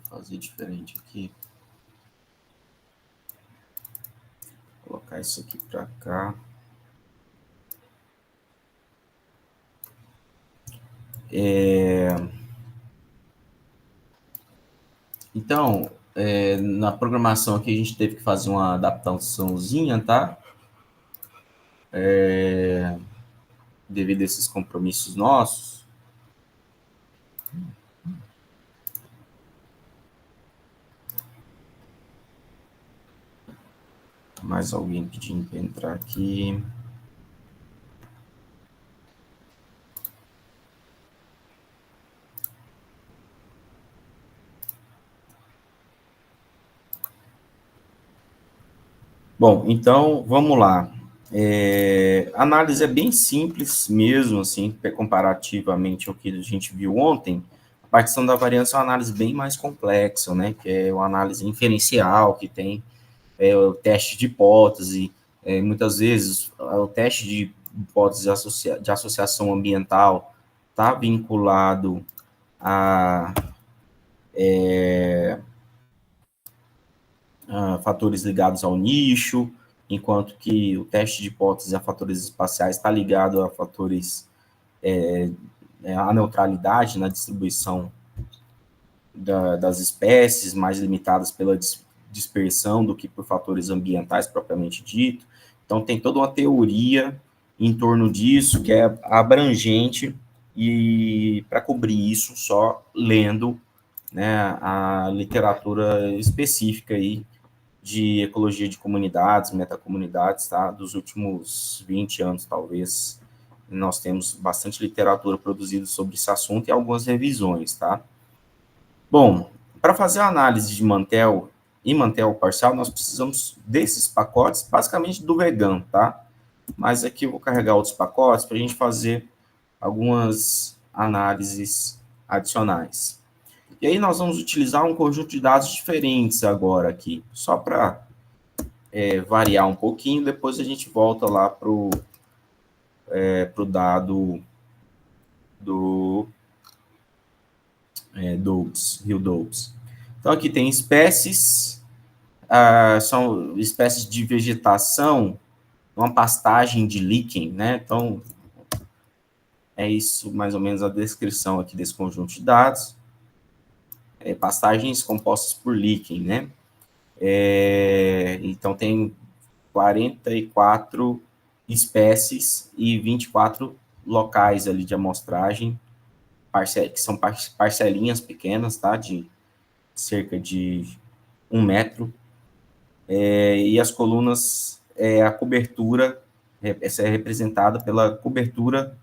fazer diferente aqui. Vou colocar isso aqui para cá. Então, na programação aqui a gente teve que fazer uma adaptaçãozinha, tá? Devido a esses compromissos nossos. Mais alguém pedindo para entrar aqui. Bom, então vamos lá. A análise é bem simples mesmo, assim, comparativamente ao que a gente viu ontem. A partição da variância é uma análise bem mais complexa, né? Que é uma análise inferencial, que tem o teste de hipótese. Muitas vezes, o teste de hipótese de associação ambiental está vinculado a fatores ligados ao nicho, enquanto que o teste de hipótese a fatores espaciais está ligado a fatores, a neutralidade na distribuição das espécies, mais limitadas pela dispersão do que por fatores ambientais propriamente dito. Então, tem toda uma teoria em torno disso que é abrangente, e para cobrir isso, só lendo, né, a literatura específica aí de ecologia de comunidades, metacomunidades, tá? Dos últimos 20 anos, talvez. Nós temos bastante literatura produzida sobre esse assunto e algumas revisões, tá? Bom, para fazer a análise de Mantel e Mantel parcial, nós precisamos desses pacotes, basicamente do vegan, tá? Mas aqui eu vou carregar outros pacotes para a gente fazer algumas análises adicionais. E aí nós vamos utilizar um conjunto de dados diferentes agora aqui, só para variar um pouquinho, depois a gente volta lá para o dado do Dobbs, Rio Dobbs. Então aqui tem espécies, são espécies de vegetação, uma pastagem de líquen, né? Então é isso mais ou menos a descrição aqui desse conjunto de dados. Pastagens compostas por líquen, né? Então tem 44 espécies e 24 locais ali de amostragem, que são parcelinhas pequenas, tá? De cerca de 1 metro. E as colunas, a cobertura, essa é representada pela cobertura,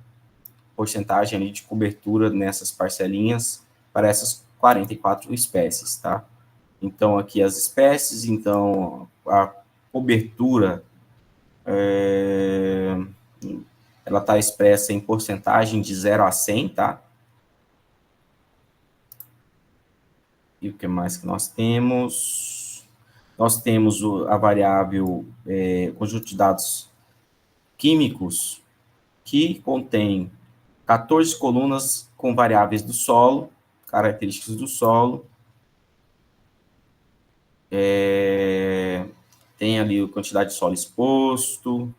porcentagem ali de cobertura nessas parcelinhas para essas 44 espécies, tá? Então, aqui as espécies, então a cobertura ela está expressa em porcentagem de 0 a 100, tá? E o que mais que nós temos? Nós temos a variável conjunto de dados químicos, que contém 14 colunas com variáveis do solo, características do solo. Tem ali a quantidade de solo exposto,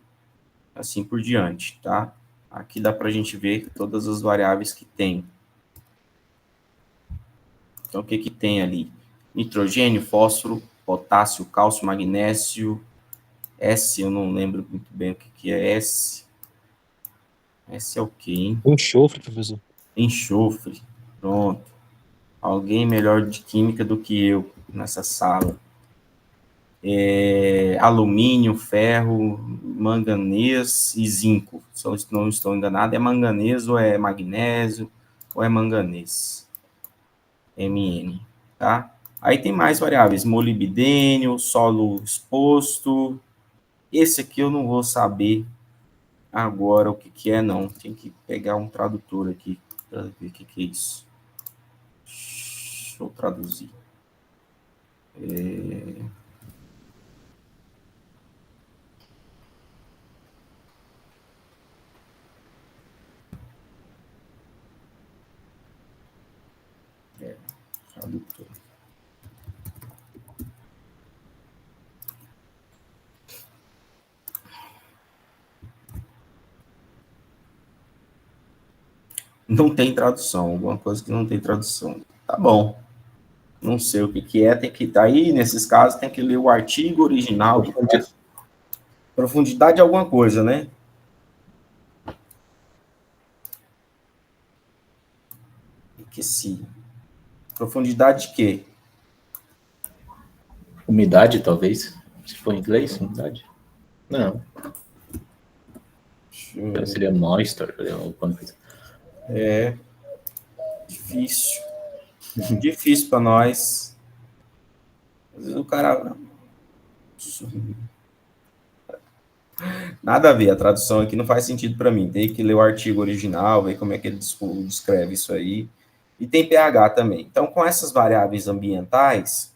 assim por diante, tá? Aqui dá para a gente ver todas as variáveis que tem. Então, o que que tem ali? Nitrogênio, fósforo, potássio, cálcio, magnésio. S, eu não lembro muito bem o que que é S. S é o quê, hein? Enxofre, professor. Enxofre. Pronto. Alguém melhor de química do que eu nessa sala. Alumínio, ferro, manganês e zinco. Se eu não estou enganado, é manganês ou é magnésio ou é manganês. Mn, tá? Aí tem mais variáveis, molibdênio, solo exposto. Esse aqui eu não vou saber agora o que que é, não. Tem que pegar um tradutor aqui para ver o que que é isso. Deixa eu traduzir. Tradutor. Não tem tradução, alguma coisa que não tem tradução. Tá bom. Não sei o que é, tem que estar aí, nesses casos, tem que ler o artigo original. Profundidade de alguma coisa, né? Que se profundidade de quê? Umidade, talvez. Se for em inglês, umidade. Não. Seria moisture. É difícil. Difícil para nós. Às vezes o cara. Nada a ver, a tradução aqui não faz sentido para mim. Tem que ler o artigo original, ver como é que ele descreve isso aí. E tem pH também. Então, com essas variáveis ambientais,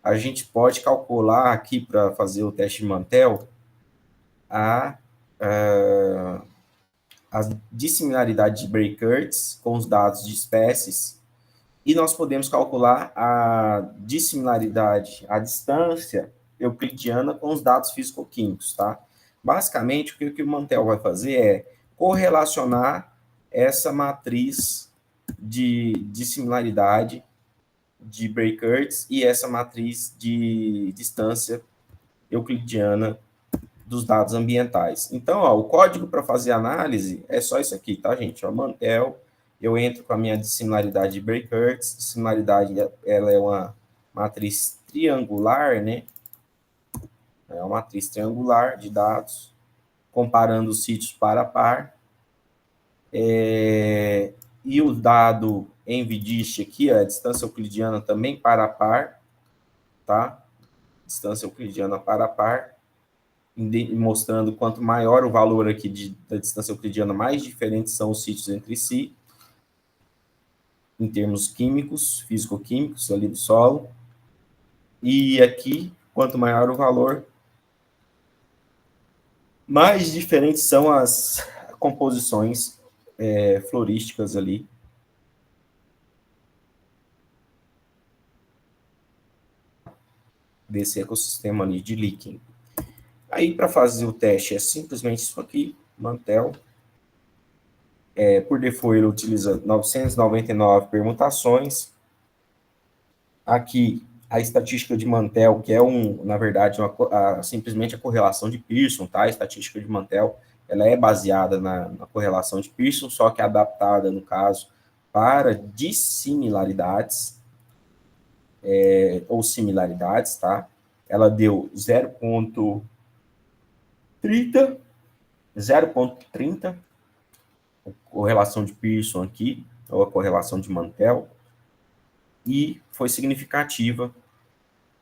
a gente pode calcular aqui para fazer o teste de Mantel a dissimilaridade de Bray-Curtis com os dados de espécies e nós podemos calcular a dissimilaridade, a distância euclidiana com os dados físico-químicos, tá? Basicamente, o que o Mantel vai fazer é correlacionar essa matriz de dissimilaridade de Bray-Curtis e essa matriz de distância euclidiana dos dados ambientais. Então, ó, o código para fazer análise é só isso aqui, tá, gente? Ó, Mantel, eu entro com a minha dissimilaridade de Bray-Curtis, dissimilaridade, ela é uma matriz triangular, né? É uma matriz triangular de dados, comparando os sítios par a par. E o dado NVDIST aqui, a distância euclidiana também par a par, tá? Distância euclidiana par a par, mostrando quanto maior o valor aqui da distância euclidiana, mais diferentes são os sítios entre si, em termos químicos, físico-químicos ali do solo. E aqui, quanto maior o valor, mais diferentes são as composições florísticas ali. Desse ecossistema ali de líquen. Aí, para fazer o teste, é simplesmente isso aqui, Mantel. Por default, ele utiliza 999 permutações. Aqui, a estatística de Mantel, que é, na verdade, simplesmente a correlação de Pearson, tá? A estatística de Mantel, ela é baseada na correlação de Pearson, só que adaptada, no caso, para dissimilaridades, ou similaridades, tá? Ela deu 0,30, a correlação de Pearson aqui, ou a correlação de Mantel, e foi significativa,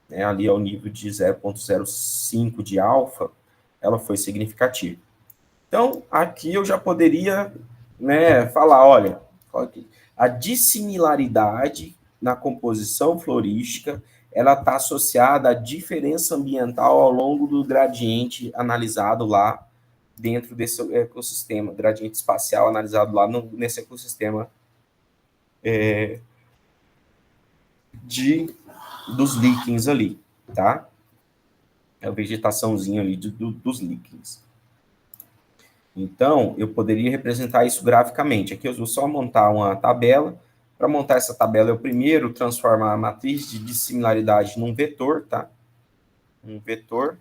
né, ali ao nível de 0,05 de alfa, ela foi significativa. Então, aqui eu já poderia, né, falar, olha, a dissimilaridade na composição florística, ela está associada à diferença ambiental ao longo do gradiente analisado lá dentro desse ecossistema, gradiente espacial analisado lá nesse ecossistema dos líquens ali, tá? É a vegetaçãozinha ali dos líquens. Então, eu poderia representar isso graficamente. Aqui eu vou só montar uma tabela. Para montar essa tabela, eu primeiro transformar a matriz de dissimilaridade num vetor, tá? Um vetor.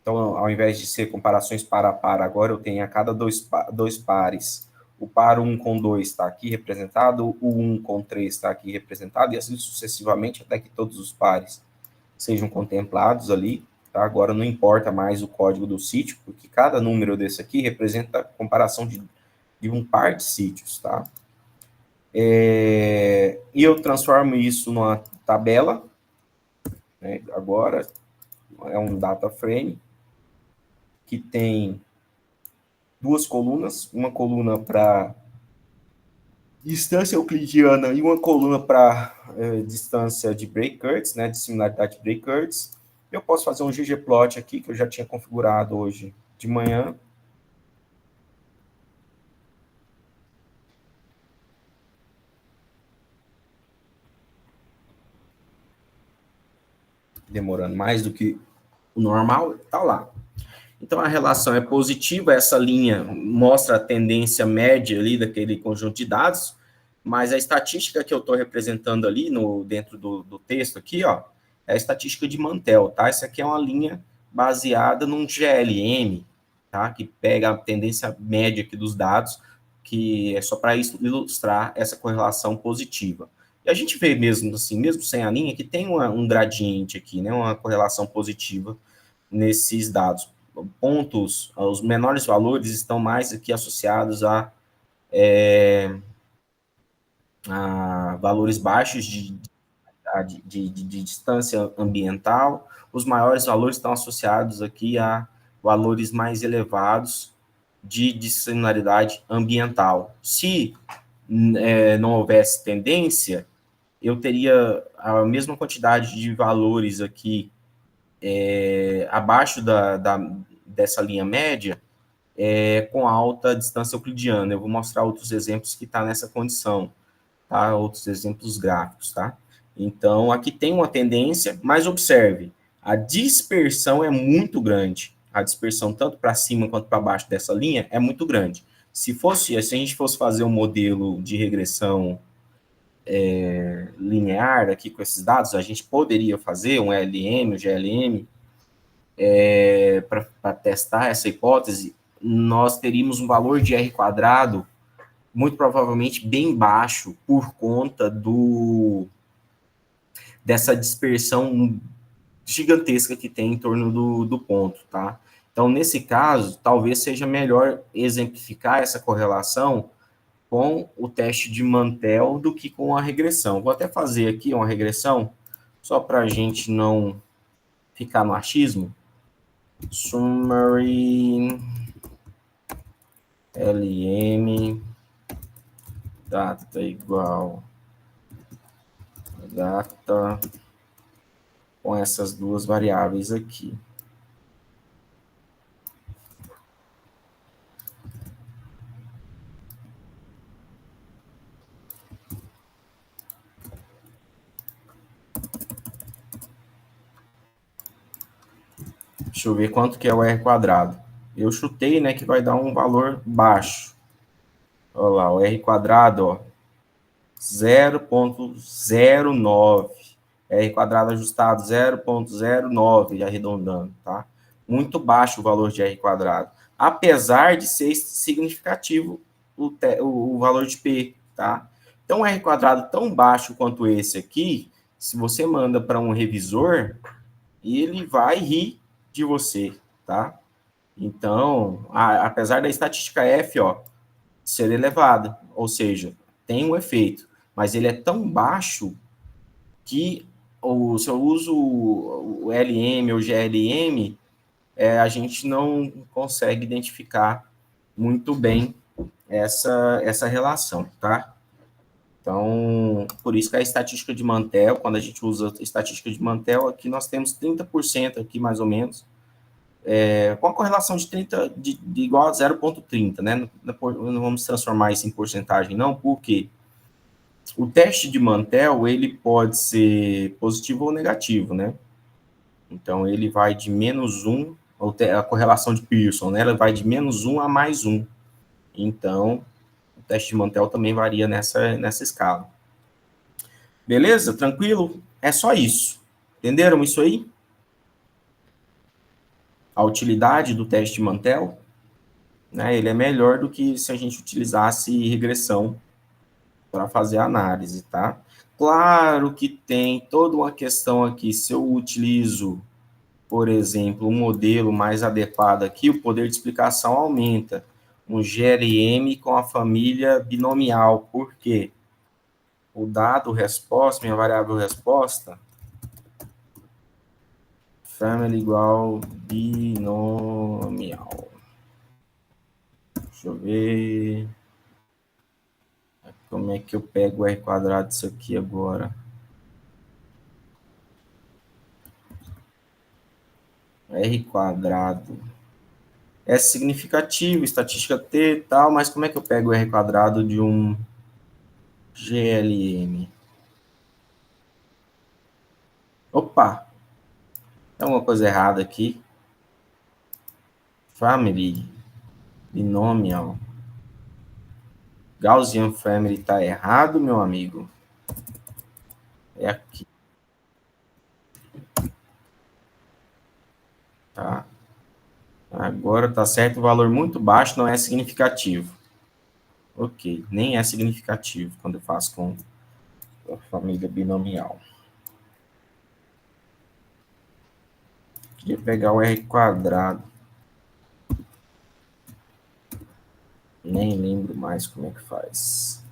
Então, ao invés de ser comparações par a par, agora eu tenho a cada dois pares. O par 1 com 2 está aqui representado, o 1 com 3 está aqui representado, e assim sucessivamente, até que todos os pares sejam contemplados ali. Tá? Agora não importa mais o código do sítio, porque cada número desse aqui representa a comparação de um par de sítios. Tá? E eu transformo isso numa tabela, né? Agora é um data frame, que tem duas colunas, uma coluna para distância euclidiana e uma coluna para distância de Bray-Curtis, né, de similaridade de Bray-Curtis. Eu posso fazer um ggplot aqui, que eu já tinha configurado hoje de manhã. Demorando mais do que o normal, tá lá. Então, a relação é positiva, essa linha mostra a tendência média ali daquele conjunto de dados, mas a estatística que eu estou representando ali dentro do texto aqui, ó, é a estatística de Mantel, tá? Essa aqui é uma linha baseada num GLM, tá? Que pega a tendência média aqui dos dados, que é só para ilustrar essa correlação positiva. E a gente vê mesmo assim, mesmo sem a linha, que tem um gradiente aqui, né? Uma correlação positiva nesses dados. Pontos, os menores valores estão mais aqui associados a valores baixos de distância ambiental, os maiores valores estão associados aqui a valores mais elevados de disciplinaridade ambiental. Se não houvesse tendência, eu teria a mesma quantidade de valores aqui abaixo dessa linha média, com alta distância euclidiana. Eu vou mostrar outros exemplos que está nessa condição, tá? Outros exemplos gráficos, tá? Então, aqui tem uma tendência, mas observe, a dispersão é muito grande. A dispersão, tanto para cima quanto para baixo dessa linha, é muito grande. Se a gente fosse fazer um modelo de regressão linear aqui com esses dados, a gente poderia fazer um LM, um GLM, para testar essa hipótese, nós teríamos um valor de R quadrado muito provavelmente bem baixo por conta dessa dispersão gigantesca que tem em torno do ponto, tá? Então, nesse caso, talvez seja melhor exemplificar essa correlação com o teste de Mantel do que com a regressão. Vou até fazer aqui uma regressão, só para a gente não ficar no achismo. Summary LM data igual data com essas duas variáveis aqui. Deixa eu ver quanto que é o R quadrado. Eu chutei, né, que vai dar um valor baixo. Olha lá, o R quadrado, ó, 0,09. R quadrado ajustado, 0,09, arredondando, tá? Muito baixo o valor de R quadrado. Apesar de ser significativo o valor de P, tá? Então, um R quadrado tão baixo quanto esse aqui, se você manda para um revisor, ele vai rir de você, tá? Então, apesar da estatística F, ó, ser elevada, ou seja, tem um efeito, mas ele é tão baixo que se eu uso o LM ou GLM, a gente não consegue identificar muito bem essa relação, tá? Então, por isso que a estatística de Mantel, quando a gente usa a estatística de Mantel, aqui nós temos 30% aqui, mais ou menos, com a correlação de 30 de igual a 0,30, né? Não vamos transformar isso em porcentagem, não, porque o teste de Mantel, ele pode ser positivo ou negativo, né? Então, ele vai de -1, a correlação de Pearson, né? Ela vai de -1 a +1. Então, o teste de Mantel também varia nessa escala. Beleza? Tranquilo? É só isso. Entenderam isso aí? A utilidade do teste de Mantel, né? Ele é melhor do que se a gente utilizasse regressão para fazer a análise, tá? Claro que tem toda uma questão aqui, se eu utilizo, por exemplo, um modelo mais adequado aqui, o poder de explicação aumenta. Um GLM com a família binomial, por quê? O dado resposta, minha variável resposta, family igual binomial. Deixa eu ver... Como é que eu pego o R quadrado disso aqui agora? R quadrado. É significativo, estatística T e tal, mas como é que eu pego o R quadrado de um GLM? Opa! Tem alguma coisa errada aqui. Family, binomial. Gaussian Family tá errado, meu amigo. É aqui. Tá? Agora tá certo, o valor muito baixo não é significativo. Ok, nem é significativo quando eu faço com a família binomial. Queria pegar o R quadrado. Nem lembro mais como é que faz.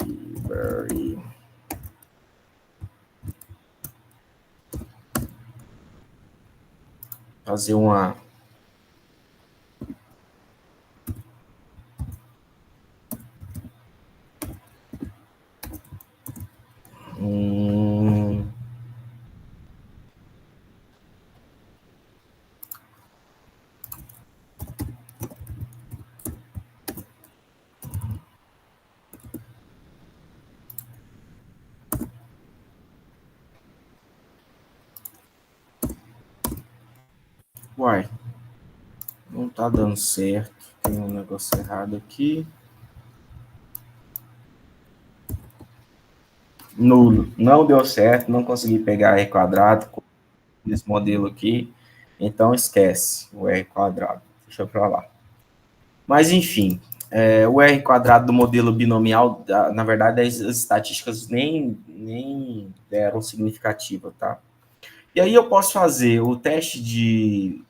Library. Fazer uma... Uai, não tá dando certo. Tem um negócio errado aqui. Nulo. Não deu certo, não consegui pegar R quadrado nesse modelo aqui. Então esquece o R quadrado. Deixa pra lá. Mas enfim, o R quadrado do modelo binomial, na verdade, as estatísticas nem deram significativa, tá? E aí eu posso fazer o teste de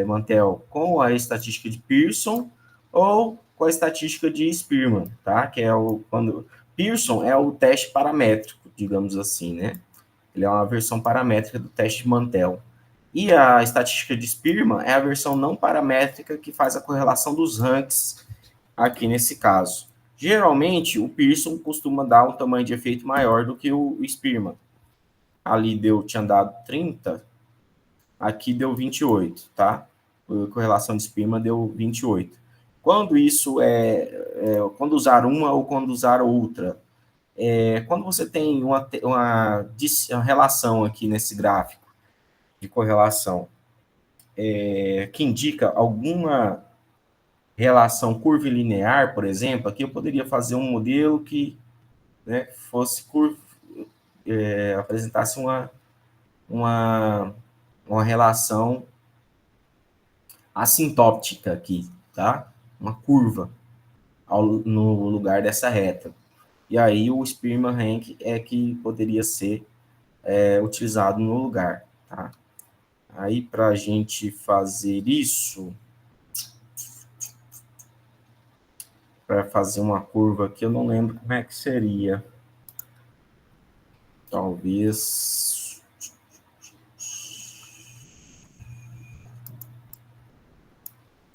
Mantel com a estatística de Pearson ou com a estatística de Spearman, tá? Que é quando Pearson é o teste paramétrico, digamos assim, né? Ele é uma versão paramétrica do teste de Mantel. E a estatística de Spearman é a versão não paramétrica que faz a correlação dos ranks aqui nesse caso. Geralmente, o Pearson costuma dar um tamanho de efeito maior do que o Spearman. Ali tinha dado 30, aqui deu 28, tá? A correlação de Spearman deu 28. Quando isso quando usar uma ou quando usar outra, quando você tem uma relação aqui nesse gráfico de correlação, que indica alguma relação curvilinear, por exemplo, aqui eu poderia fazer um modelo que, né, fosse apresentasse uma relação assintótica aqui, tá? Uma curva no lugar dessa reta. E aí o Spearman rank é que poderia ser utilizado no lugar, tá? Aí, para a gente fazer isso, para fazer uma curva aqui, eu não lembro como é que seria. Talvez...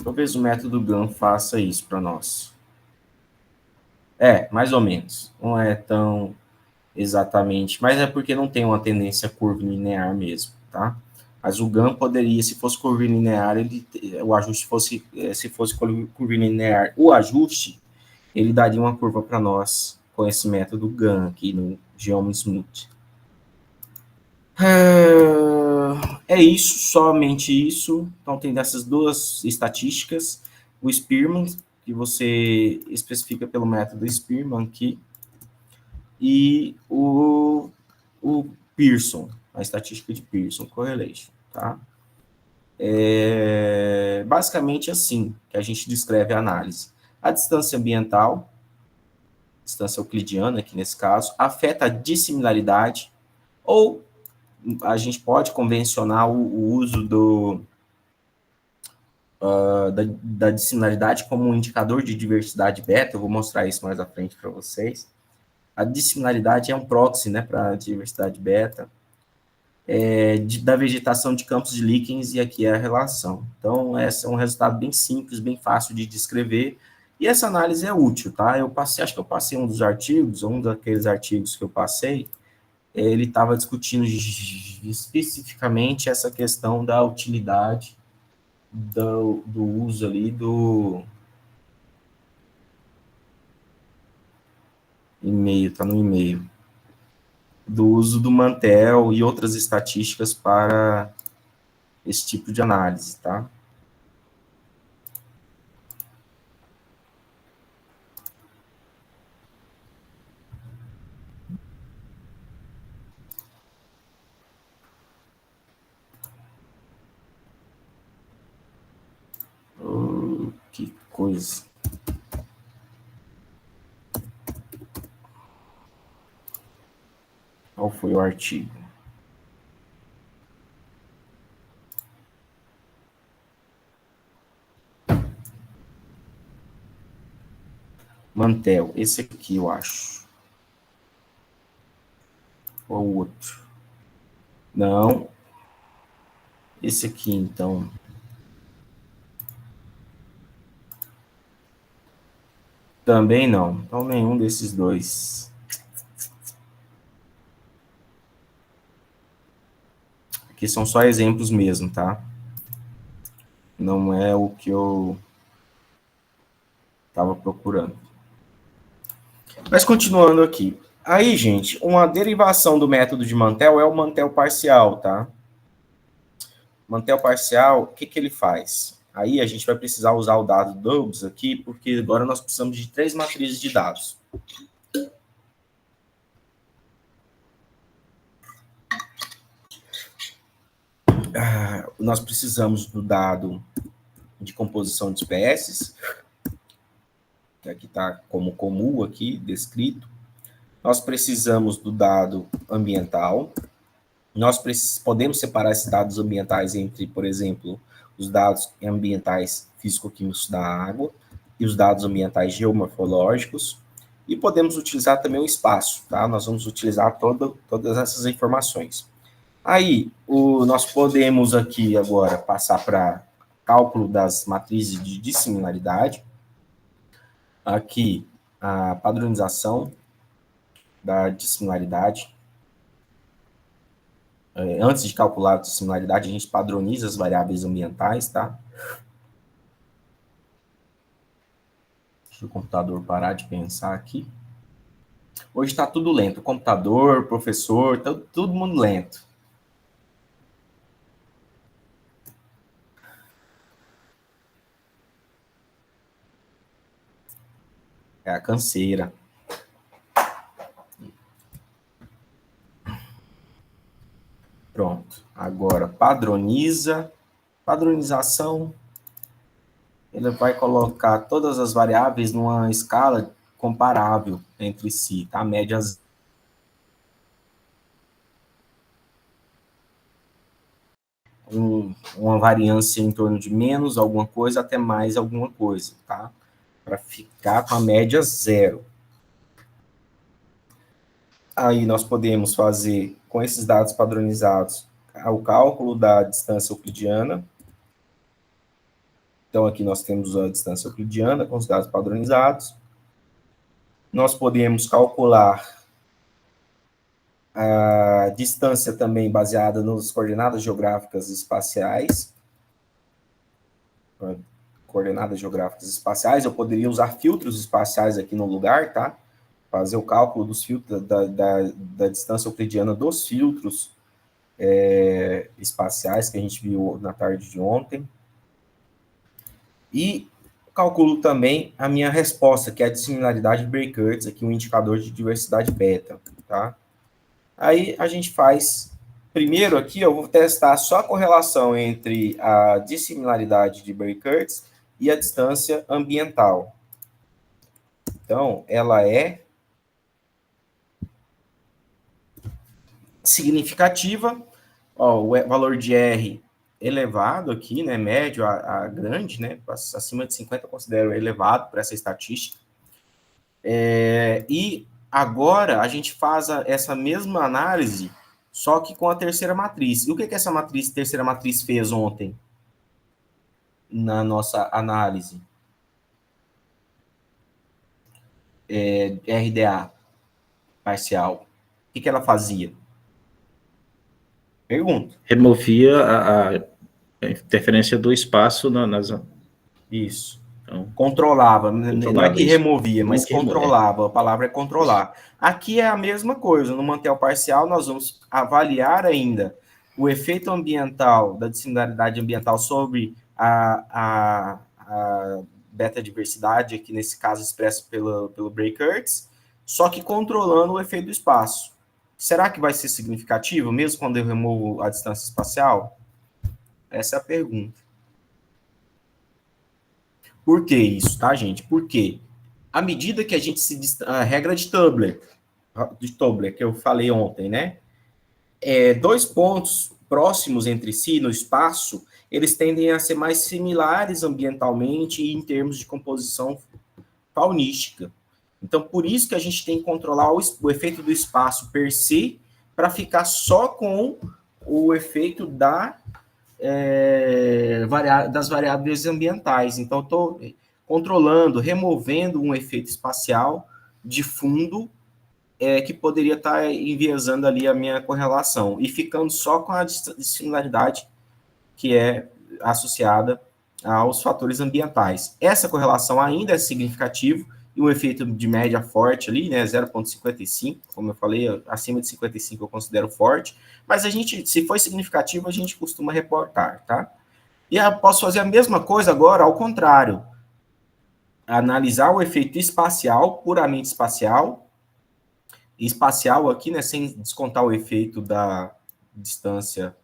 Talvez o método GAN faça isso para nós. Mais ou menos. Não é tão exatamente, mas é porque não tem uma tendência curvilinear mesmo, tá? Mas o GAN poderia, se fosse curvilinear, o ajuste fosse, se fosse curvilinear, o ajuste, ele daria uma curva para nós com esse método GAN aqui no Geometry Smooth. É isso, somente isso. Então, tem dessas duas estatísticas. O Spearman, que você especifica pelo método Spearman aqui, e o Pearson, a estatística de Pearson, correlation, tá? Basicamente assim que a gente descreve a análise. A distância ambiental, distância euclidiana aqui nesse caso, afeta a dissimilaridade, ou a gente pode convencionar o uso da dissimilaridade como um indicador de diversidade beta. Eu vou mostrar isso mais à frente para vocês. A dissimilaridade é um proxy, né, para a diversidade beta, da vegetação de campos de líquens, e aqui é a relação. Então, esse é um resultado bem simples, bem fácil de descrever, e essa análise é útil, tá? Acho que eu passei um dos artigos, um daqueles artigos que eu passei, ele estava discutindo especificamente essa questão da utilidade do uso ali E-mail, tá no e-mail. Do uso do Mantel e outras estatísticas para esse tipo de análise, tá? Que coisa. Qual foi o artigo? Mantel, esse aqui eu acho. Ou o outro? Não. Esse aqui, então. Também não. Então, nenhum desses dois. Aqui são só exemplos mesmo, tá? Não é o que eu estava procurando. Mas continuando aqui. Aí, gente, uma derivação do método de Mantel é o Mantel parcial, tá? Mantel parcial, o que, que ele faz? Aí a gente vai precisar usar o dado Douglas aqui, porque agora nós precisamos de 3 matrizes de dados. Nós precisamos do dado de composição de espécies, que aqui está como comum aqui, descrito. Nós precisamos do dado ambiental. Nós podemos separar esses dados ambientais entre, por exemplo, os dados ambientais físico-químicos da água e os dados ambientais geomorfológicos. E podemos utilizar também o espaço, tá? Nós vamos utilizar todas essas informações. Aí, nós podemos aqui agora passar para cálculo das matrizes de dissimilaridade. Aqui, a padronização da dissimilaridade. Antes de calcular a dissimilaridade, a gente padroniza as variáveis ambientais, tá? Deixa o computador parar de pensar aqui. Hoje está tudo lento. Computador, professor, todo mundo lento. É a canseira. Pronto. Agora, padronização. Ele vai colocar todas as variáveis numa escala comparável entre si, tá? Médias. Uma variância em torno de menos alguma coisa até mais alguma coisa, tá? Para ficar com a média zero. Aí nós podemos fazer, com esses dados padronizados, o cálculo da distância euclidiana. Então, aqui nós temos a distância euclidiana com os dados padronizados. Nós podemos calcular a distância também baseada nas coordenadas geográficas espaciais. Coordenadas geográficas espaciais, eu poderia usar filtros espaciais aqui no lugar, tá? Fazer o cálculo dos filtros, da distância euclidiana dos filtros espaciais que a gente viu na tarde de ontem. E calculo também a minha resposta, que é a dissimilaridade Bray-Curtis, aqui um indicador de diversidade beta, tá? Aí a gente faz, primeiro aqui eu vou testar só a correlação entre a dissimilaridade de Bray-Curtis e a distância ambiental. Então, ela é significativa, ó, o valor de R elevado aqui, né, médio a grande, né, acima de 50 eu considero elevado para essa estatística. E agora a gente faz essa mesma análise, só que com a terceira matriz. E o que essa terceira matriz fez ontem na nossa análise? RDA parcial. O que ela fazia? Pergunta. Removia a interferência do espaço nas... Isso. Então, Controlava, não é que isso. removia, mas controlava, a palavra é controlar. Aqui é a mesma coisa, no mantel parcial nós vamos avaliar ainda o efeito ambiental, da dissimilaridade ambiental sobre a beta-diversidade, aqui nesse caso expresso pelo Bray-Curtis, só que controlando o efeito do espaço. Será que vai ser significativo, mesmo quando eu removo a distância espacial? Essa é a pergunta. Por que isso, tá, gente? Porque à medida que a gente a regra de Tobler, que eu falei ontem, né? Dois pontos próximos entre si no espaço, eles tendem a ser mais similares ambientalmente e em termos de composição faunística. Então, por isso que a gente tem que controlar o efeito do espaço per se, para ficar só com o efeito das variáveis ambientais. Então, estou controlando, removendo um efeito espacial de fundo que poderia estar enviesando ali a minha correlação e ficando só com a dissimilaridade que é associada aos fatores ambientais. Essa correlação ainda é significativa e um efeito de média forte ali, né, 0,55, como eu falei, acima de 55 eu considero forte, mas a gente, se for significativo, a gente costuma reportar, tá? E eu posso fazer a mesma coisa agora ao contrário, analisar o efeito espacial, puramente espacial aqui, né, sem descontar o efeito da distância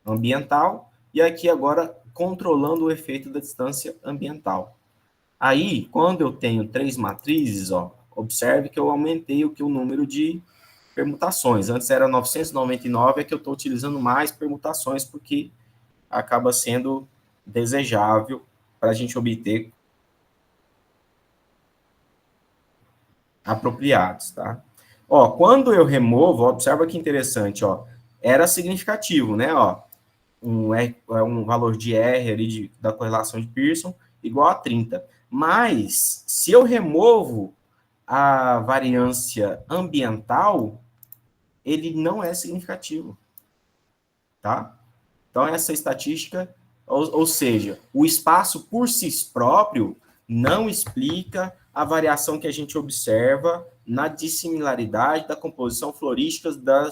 ambiental, e aqui agora controlando o efeito da distância ambiental. Aí, quando eu tenho 3 matrizes, ó, observe que eu aumentei o número de permutações. Antes era 999, é que eu estou utilizando mais permutações, porque acaba sendo desejável para a gente obter apropriados, tá? Ó, quando eu removo, observa que interessante, ó, era significativo, né, ó, um valor de R ali da correlação de Pearson igual a 30. Mas, se eu removo a variância ambiental, ele não é significativo, tá? Então, essa estatística, ou seja, o espaço por si próprio não explica a variação que a gente observa na dissimilaridade da composição florística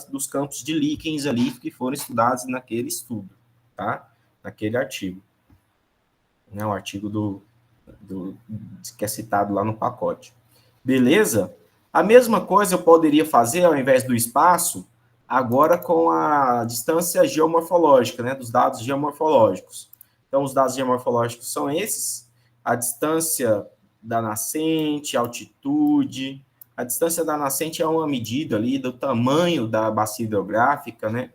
dos campos de líquens ali que foram estudados naquele estudo, tá? Naquele artigo. Né? O artigo que é citado lá no pacote. Beleza? A mesma coisa eu poderia fazer, ao invés do espaço, agora com a distância geomorfológica, né, dos dados geomorfológicos. Então, os dados geomorfológicos são esses, a distância da nascente, altitude. A distância da nascente é uma medida ali do tamanho da bacia hidrográfica, né,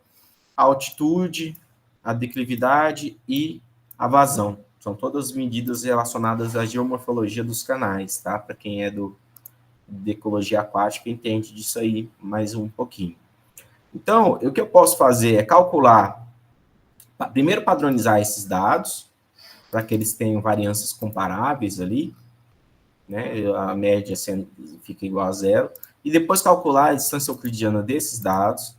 a altitude, a declividade e a vazão. São todas medidas relacionadas à geomorfologia dos canais, tá? Para quem é de ecologia aquática, entende disso aí mais um pouquinho. Então, o que eu posso fazer é calcular, primeiro padronizar esses dados, para que eles tenham variâncias comparáveis ali, né? A média fica igual a zero, e depois calcular a distância euclidiana desses dados.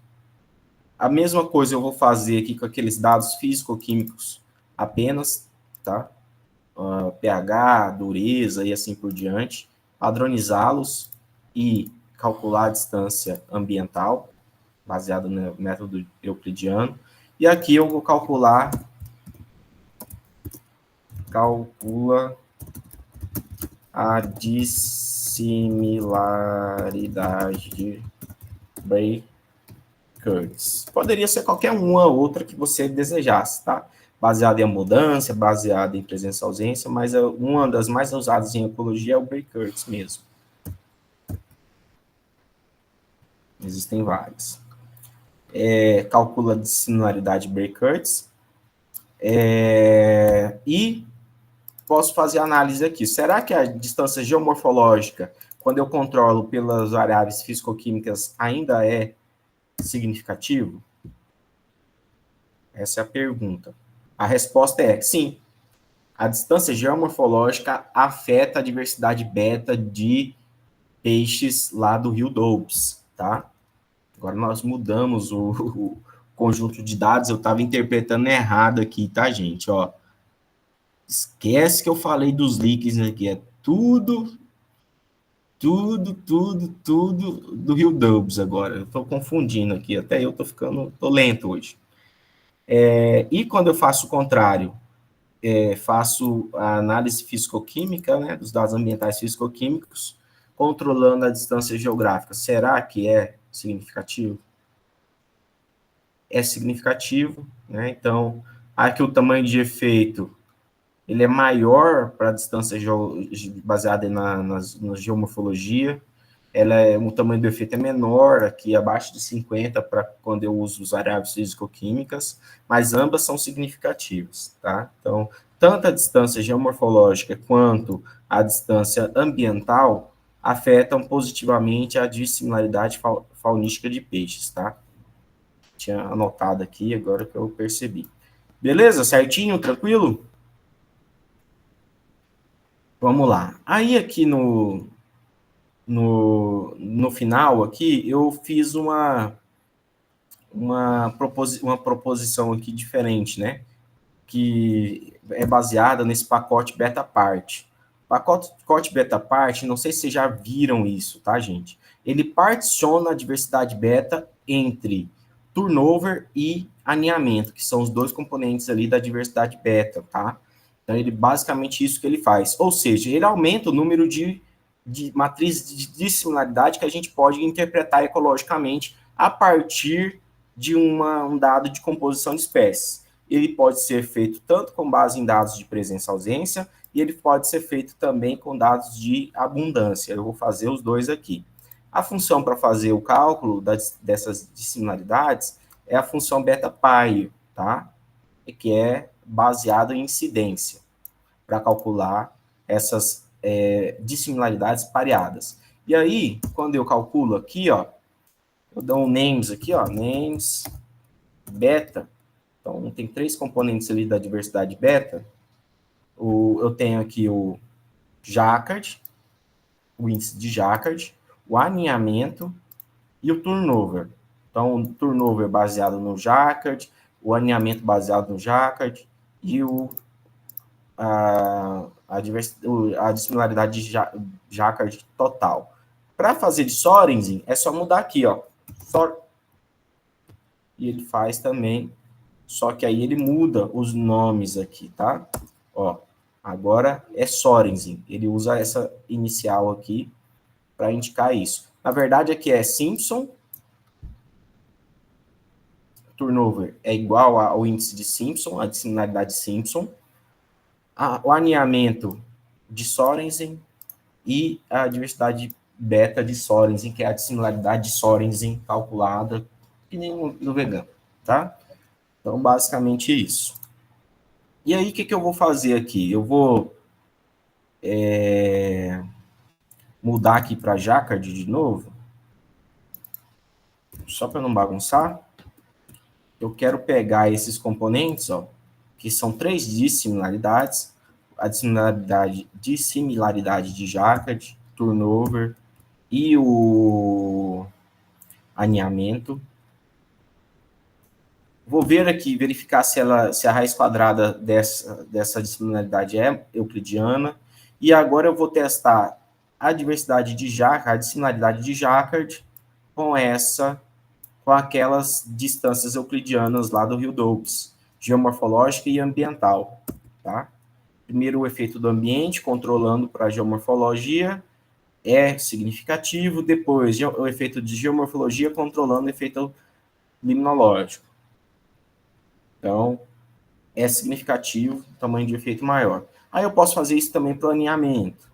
A mesma coisa eu vou fazer aqui com aqueles dados físico-químicos apenas, tá? pH, dureza e assim por diante, padronizá-los e calcular a distância ambiental, baseado no método euclidiano. E aqui eu vou calcula a dissimilaridade de Bray-Curtis. Poderia ser qualquer uma outra que você desejasse, tá? Baseada em abundância, baseada em presença e ausência, mas uma das mais usadas em ecologia é o Bray-Curtis mesmo. Existem várias. Calcula a dissimilaridade Bray-Curtis. E posso fazer análise aqui. Será que a distância geomorfológica, quando eu controlo pelas variáveis físico-químicas, ainda é significativo? Essa é a pergunta. A resposta é sim. A distância geomorfológica afeta a diversidade beta de peixes lá do Rio Doubs, tá? Agora nós mudamos o conjunto de dados, eu estava interpretando errado aqui, tá, gente? Ó, Esquece que eu falei dos líquidos aqui, é tudo do Rio Dubs agora. Eu estou confundindo aqui, até eu tô lento hoje. E quando eu faço o contrário, faço a análise físico-química, né, dos dados ambientais físico-químicos, controlando a distância geográfica. Será que é significativo? É significativo, né? Então, aqui o tamanho de efeito ele é maior para a distância baseada na geomorfologia, o tamanho do efeito é menor, aqui abaixo de 50 para quando eu uso as variáveis físico-químicas, mas ambas são significativas, tá? Então, tanto a distância geomorfológica quanto a distância ambiental afetam positivamente a dissimilaridade faunística de peixes, tá? Tinha anotado aqui, agora que eu percebi. Beleza? Certinho? Tranquilo? Vamos lá. Aí aqui no final aqui, eu fiz uma proposição aqui diferente, né? Que é baseada nesse pacote beta-part. Pacote beta-part, não sei se vocês já viram isso, tá, gente? Ele particiona a diversidade beta entre turnover e aninhamento, que são os dois componentes ali da diversidade beta, tá? Então, ele basicamente isso que ele faz. Ou seja, ele aumenta o número de matrizes de dissimilaridade que a gente pode interpretar ecologicamente a partir de um dado de composição de espécies. Ele pode ser feito tanto com base em dados de presença e ausência, e ele pode ser feito também com dados de abundância. Eu vou fazer os dois aqui. A função para fazer o cálculo dessas dissimilaridades é a função beta-pi, tá? Que é baseada em incidência, para calcular essas dissimilaridades pareadas. E aí, quando eu calculo aqui, ó, eu dou um names aqui, ó, names beta. Então, tem 3 componentes ali da diversidade beta. Eu tenho aqui o Jacquard, o índice de Jacquard, o aninhamento e o turnover. Então, o turnover baseado no Jacquard, o aninhamento baseado no Jacquard e a dissimilaridade de Jacquard total. Para fazer de Sorensen, é só mudar aqui, ó. E ele faz também, só que aí ele muda os nomes aqui, tá? Ó, agora é Sorensen. Ele usa essa inicial aqui para indicar isso. Na verdade, aqui é Simpson. Turnover é igual ao índice de Simpson, a dissimilaridade de Simpson. O aninhamento de Sorensen e a diversidade beta de Sorensen, que é a dissimilaridade de Sorensen calculada, que nem no vegano, tá? Então, basicamente isso. E aí, o que eu vou fazer aqui? Eu vou mudar aqui para Jacquard de novo, só para não bagunçar. Eu quero pegar esses componentes, ó, que são 3 dissimilaridades, a dissimilaridade de Jacquard, turnover e o aninhamento. Vou ver aqui, verificar se a raiz quadrada dessa dissimilaridade é euclidiana. E agora eu vou testar a diversidade de Jacquard, a dissimilaridade de Jacquard com aquelas distâncias euclidianas lá do Rio Doubs, geomorfológica e ambiental, tá? Primeiro o efeito do ambiente, controlando para a geomorfologia, é significativo. Depois o efeito de geomorfologia, controlando o efeito limnológico. Então, é significativo, tamanho de efeito maior. Aí eu posso fazer isso também para o aninhamento.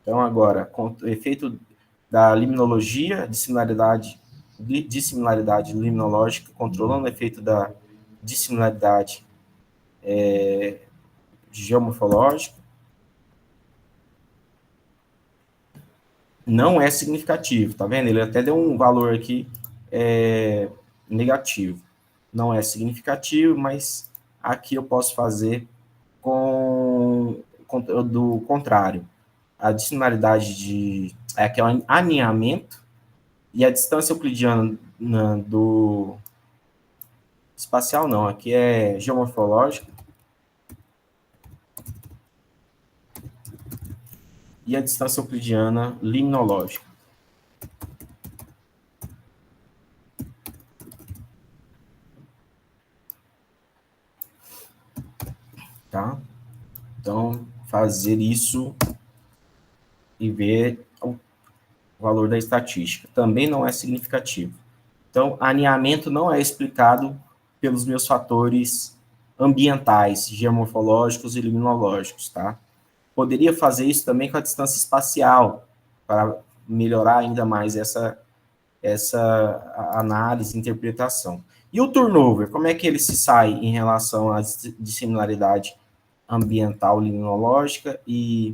Então, agora, com o efeito da limnologia, dissimilaridade limnológica, controlando o efeito da dissimilaridade geomorfológica, não é significativo, tá vendo? Ele até deu um valor aqui negativo. Não é significativo, mas aqui eu posso fazer do contrário. A dissimilaridade que é o aninhamento e a distância euclidiana do espacial não, aqui é geomorfológico. e a distância euclidiana liminológica. Tá? Então, fazer isso e ver o valor da estatística. Também não é significativo. Então, alinhamento não é explicado pelos meus fatores ambientais, geomorfológicos e liminológicos, tá? Poderia fazer isso também com a distância espacial, para melhorar ainda mais essa análise e interpretação. E o turnover, como é que ele se sai em relação à dissimilaridade ambiental liminológica e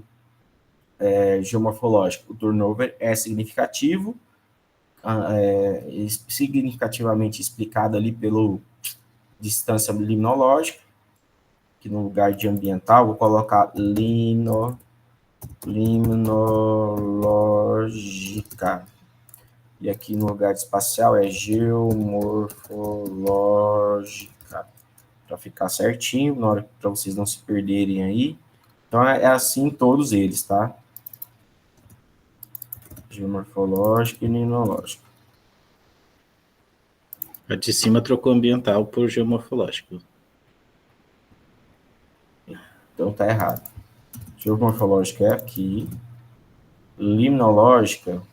geomorfológica? O turnover é significativo, significativamente explicado ali pelo distância liminológica, que no lugar de ambiental vou colocar liminológica. E aqui no lugar de espacial é geomorfológica, para ficar certinho, na hora para vocês não se perderem aí. Então é assim todos eles, tá? Geomorfológica e liminológica. A de cima trocou ambiental por geomorfológico. Então tá errado. Geomorfológica é aqui. Liminológica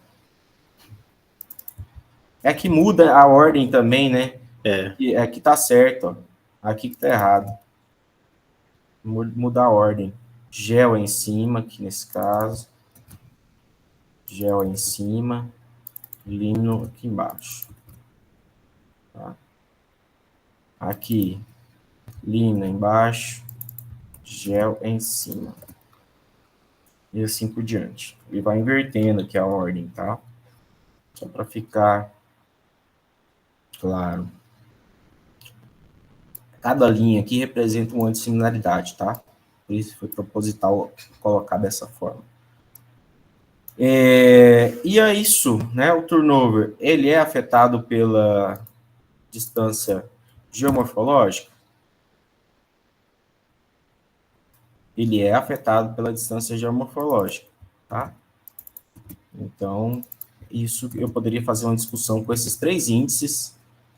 é que muda a ordem também, né? Aqui tá certo, ó. Aqui que tá errado. Muda a ordem. Gel em cima, aqui nesse caso. Gel em cima. Lino aqui embaixo. Tá? Aqui. Lino embaixo. Gel em cima. E assim por diante. E vai invertendo aqui a ordem, tá? Só para ficar claro. Cada linha aqui representa uma dissimilaridade, tá? Por isso foi proposital colocar dessa forma. E é isso, né? O turnover, ele é afetado pela distância geomorfológica? Ele é afetado pela distância geomorfológica, tá? Então, isso eu poderia fazer uma discussão com esses 3 índices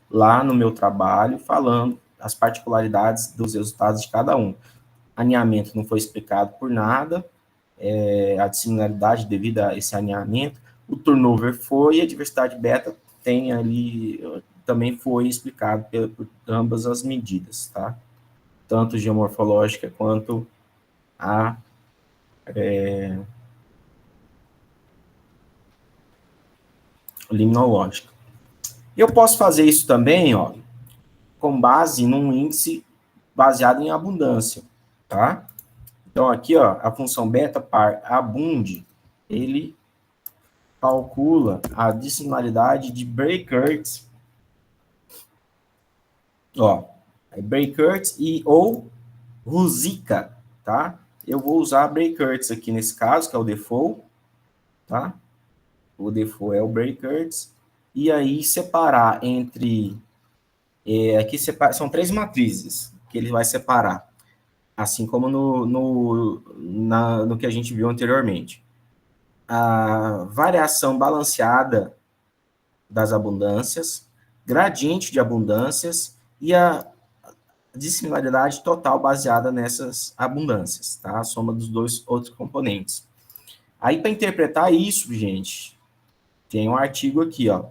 lá no meu trabalho, falando as particularidades dos resultados de cada um. Alinhamento não foi explicado por nada, a dissimilaridade devido a esse alinhamento, o turnover foi, e a diversidade beta tem ali, também foi explicado por ambas as medidas, tá? Tanto geomorfológica quanto a liminológica. Eu posso fazer isso também, ó, com base num índice baseado em abundância, tá? Então, aqui, ó, a função beta par abund, ele calcula a dissimilaridade de Bray-Curtis, ó, Bray-Curtis e ou Ruzicka, tá? Eu vou usar Bray-Curtis aqui nesse caso, que é o default, tá? O default é o Bray-Curtis, e aí separar entre, aqui são 3 matrizes que ele vai separar, assim como no que a gente viu anteriormente. A variação balanceada das abundâncias, gradiente de abundâncias e a dissimilaridade total baseada nessas abundâncias, tá? A soma dos 2 outros componentes. Aí, para interpretar isso, gente, tem um artigo aqui, ó.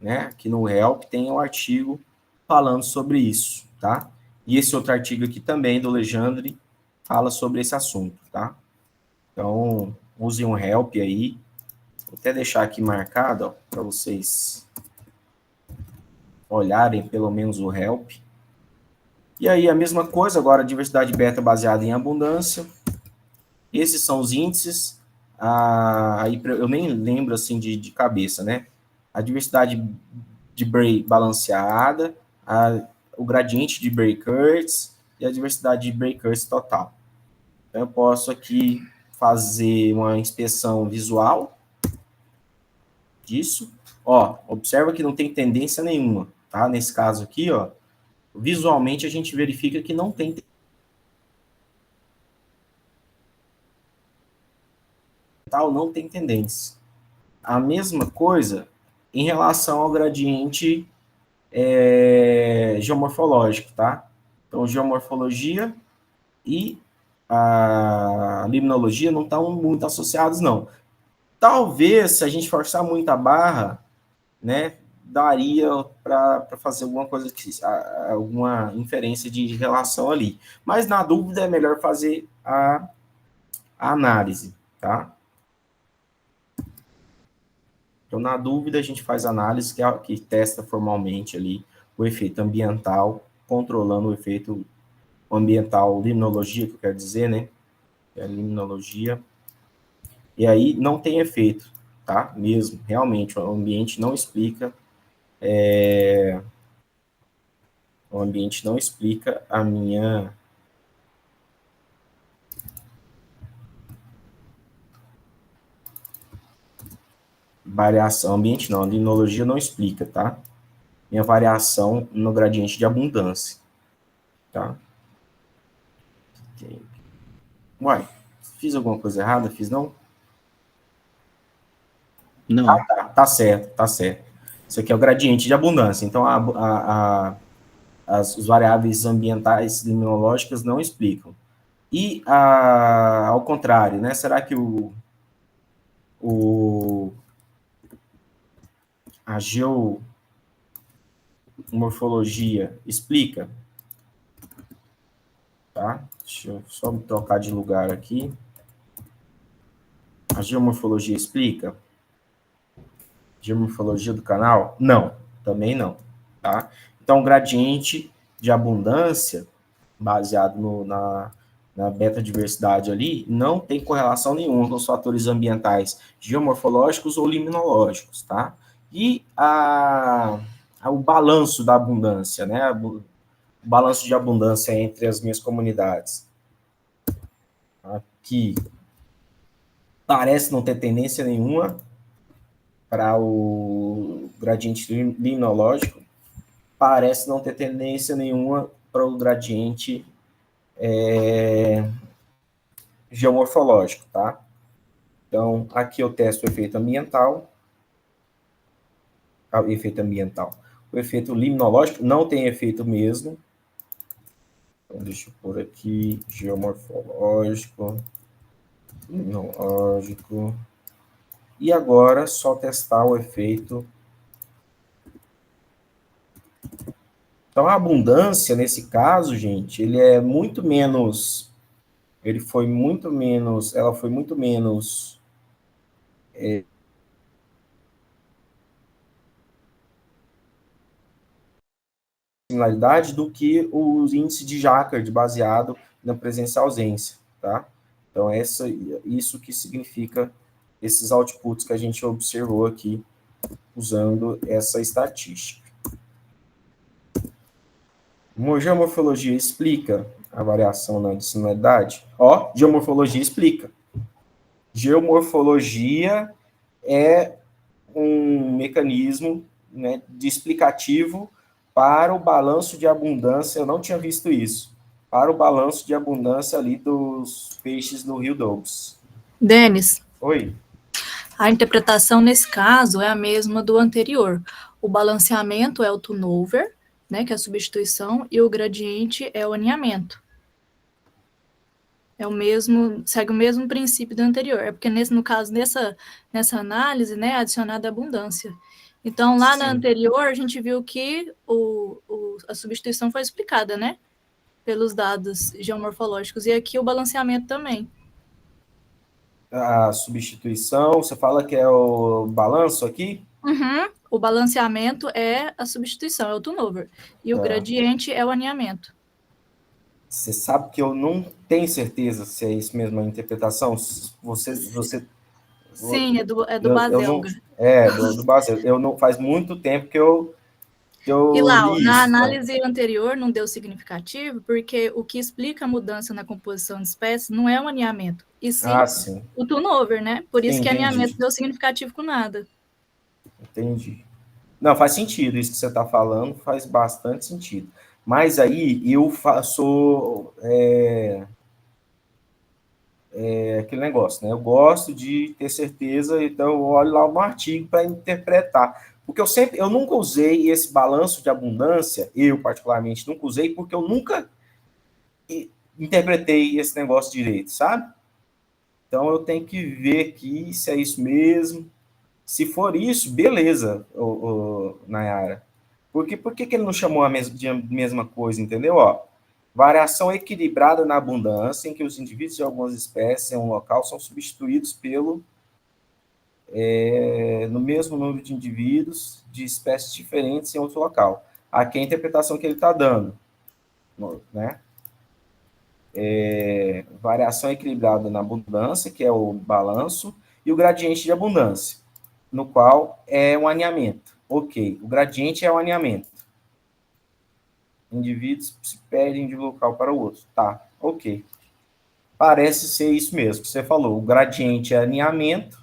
Né? Aqui no Help tem um artigo falando sobre isso, tá? E esse outro artigo aqui também, do Legendre, fala sobre esse assunto, tá? Então, usem um Help aí. Vou até deixar aqui marcado, para vocês olharem pelo menos o Help. E aí, a mesma coisa, agora, diversidade beta baseada em abundância. Esses são os índices. Aí eu nem lembro, assim, de cabeça, né? A diversidade de Bray balanceada, o gradiente de Bray-Curtis e a diversidade de Bray-Curtis total. Então, eu posso aqui fazer uma inspeção visual disso. Ó, observa que não tem tendência nenhuma, tá? Nesse caso aqui, ó, visualmente a gente verifica que não tem ambiental não tem tendência. A mesma coisa em relação ao gradiente geomorfológico, tá? Então, geomorfologia e a limnologia não estão muito associados, não. Talvez, se a gente forçar muito a barra, né, daria para fazer alguma coisa, alguma inferência de relação ali. Mas, na dúvida, é melhor fazer a análise, tá? Então, na dúvida, a gente faz análise que testa formalmente ali o efeito ambiental, controlando o efeito ambiental, limnologia, que eu quero dizer, né? É a limnologia. E aí não tem efeito, tá? Mesmo, realmente, o ambiente não explica, o ambiente não explica a minha variação, ambiente não, a limnologia não explica, tá? Minha variação no gradiente de abundância, tá? Uai, fiz alguma coisa errada? Fiz não? Não. Tá certo, tá certo. Isso aqui é o gradiente de abundância. Então, as variáveis ambientais limnológicas não explicam. E, ao contrário, né? Será que a geomorfologia explica? Tá? Deixa eu só me trocar de lugar aqui. A geomorfologia explica? Geomorfologia do canal? Não, também não. Tá? Então, o gradiente de abundância, baseado na beta-diversidade ali, não tem correlação nenhuma com os fatores ambientais geomorfológicos ou limnológicos, tá? E o balanço da abundância, né? O balanço de abundância entre as minhas comunidades. Aqui parece não ter tendência nenhuma para o gradiente limnológico, parece não ter tendência nenhuma para o gradiente geomorfológico, tá? Então, aqui eu testo o efeito ambiental. O efeito ambiental. O efeito limnológico não tem efeito mesmo. Então, deixa eu pôr aqui, geomorfológico, limnológico. E agora, só testar o efeito. Então, a abundância, nesse caso, gente, ele é muito menos... ela foi muito menos similaridade do que os índices de Jacquard baseado na presença e ausência, tá? Então, isso que significa esses outputs que a gente observou aqui usando essa estatística. Geomorfologia explica a variação na dissimularidade? Ó, geomorfologia explica. Geomorfologia é um mecanismo, né, de explicativo para o balanço de abundância, eu não tinha visto isso, para o balanço de abundância ali dos peixes no Rio Douglas. Denis. Oi. A interpretação nesse caso é a mesma do anterior. O balanceamento é o turnover, né, que é a substituição, e o gradiente é o aninhamento. É o mesmo, segue o mesmo princípio do anterior. É porque, no caso, nessa análise, né, adicionada a abundância. Então, lá na anterior, a gente viu que a substituição foi explicada, né, pelos dados geomorfológicos, e aqui o balanceamento também. A substituição, você fala que é o balanço aqui? Uhum. O balanceamento é a substituição, é o turnover. E o gradiente é o aninhamento. Você sabe que eu não tenho certeza se é isso mesmo a interpretação? Sim, é do Baselga. Do Baselga. Faz muito tempo que eu e lá, li na isso, análise anterior não deu significativo, porque o que explica a mudança na composição de espécies não é o aninhamento, e sim, o turnover, né? Por isso que aninhamento deu significativo com nada. Entendi. Não, faz sentido isso que você está falando, faz bastante sentido. Mas aí eu faço... aquele negócio, né? Eu gosto de ter certeza, então eu olho lá um artigo para interpretar. Porque eu nunca usei esse balanço de abundância, eu particularmente nunca usei, porque eu nunca interpretei esse negócio direito, sabe? Então eu tenho que ver aqui se é isso mesmo. Se for isso, beleza, Nayara. Por que ele não chamou de mesma coisa, entendeu? Ó, variação equilibrada na abundância, em que os indivíduos de algumas espécies em um local são substituídos no mesmo número de indivíduos de espécies diferentes em outro local. Aqui é a interpretação que ele está dando, né? Variação equilibrada na abundância, que é o balanço, e o gradiente de abundância, no qual é um aninhamento. Ok, o gradiente é o aninhamento. Indivíduos se perdem de um local para o outro. Tá, ok. Parece ser isso mesmo que você falou. O gradiente é aninhamento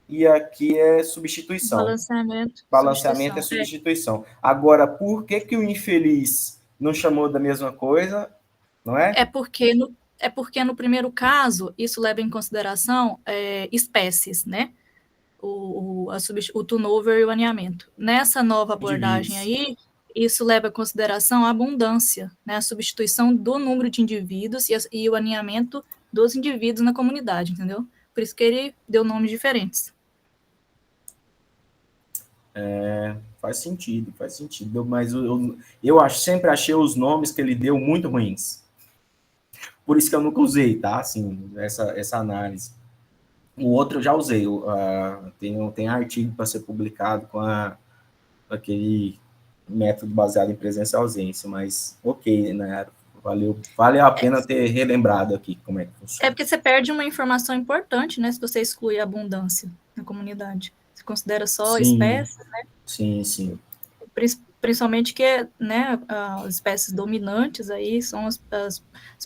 e aqui é substituição. Balanceamento. Balanceamento é substituição. Agora, por que o infeliz não chamou da mesma coisa, não é? É porque no primeiro caso, isso leva em consideração espécies, né? O turnover e o aninhamento. Nessa nova abordagem aí, isso leva em consideração a abundância, né? A substituição do número de indivíduos e o aninhamento dos indivíduos na comunidade, entendeu? Por isso que ele deu nomes diferentes. Faz sentido. Mas eu sempre achei os nomes que ele deu muito ruins. Por isso que eu nunca usei, tá? Assim, essa análise. O outro eu já usei. Tem artigo para ser publicado com aquele método baseado em presença e ausência, mas ok, né? Vale a pena ter relembrado aqui como é que funciona. É porque você perde uma informação importante, né? Se você exclui a abundância na comunidade. Você considera só espécies, né? Sim. Principalmente que, né, as espécies dominantes aí são as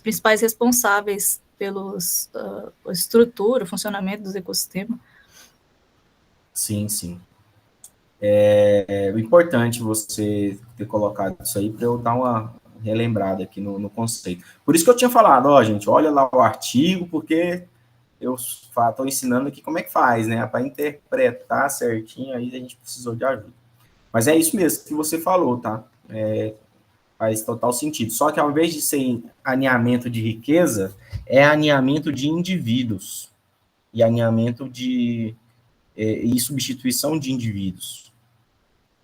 principais responsáveis pelos estrutura, funcionamento dos ecossistemas. Sim. É importante você ter colocado isso aí para eu dar uma relembrada aqui no conceito. Por isso que eu tinha falado, ó, gente, olha lá o artigo, porque eu estou ensinando aqui como é que faz, né? Para interpretar certinho, aí a gente precisou de ajuda. Mas é isso mesmo que você falou, tá? Faz total sentido. Só que ao invés de ser aninhamento de riqueza, é aninhamento de indivíduos. E aninhamento e substituição de indivíduos.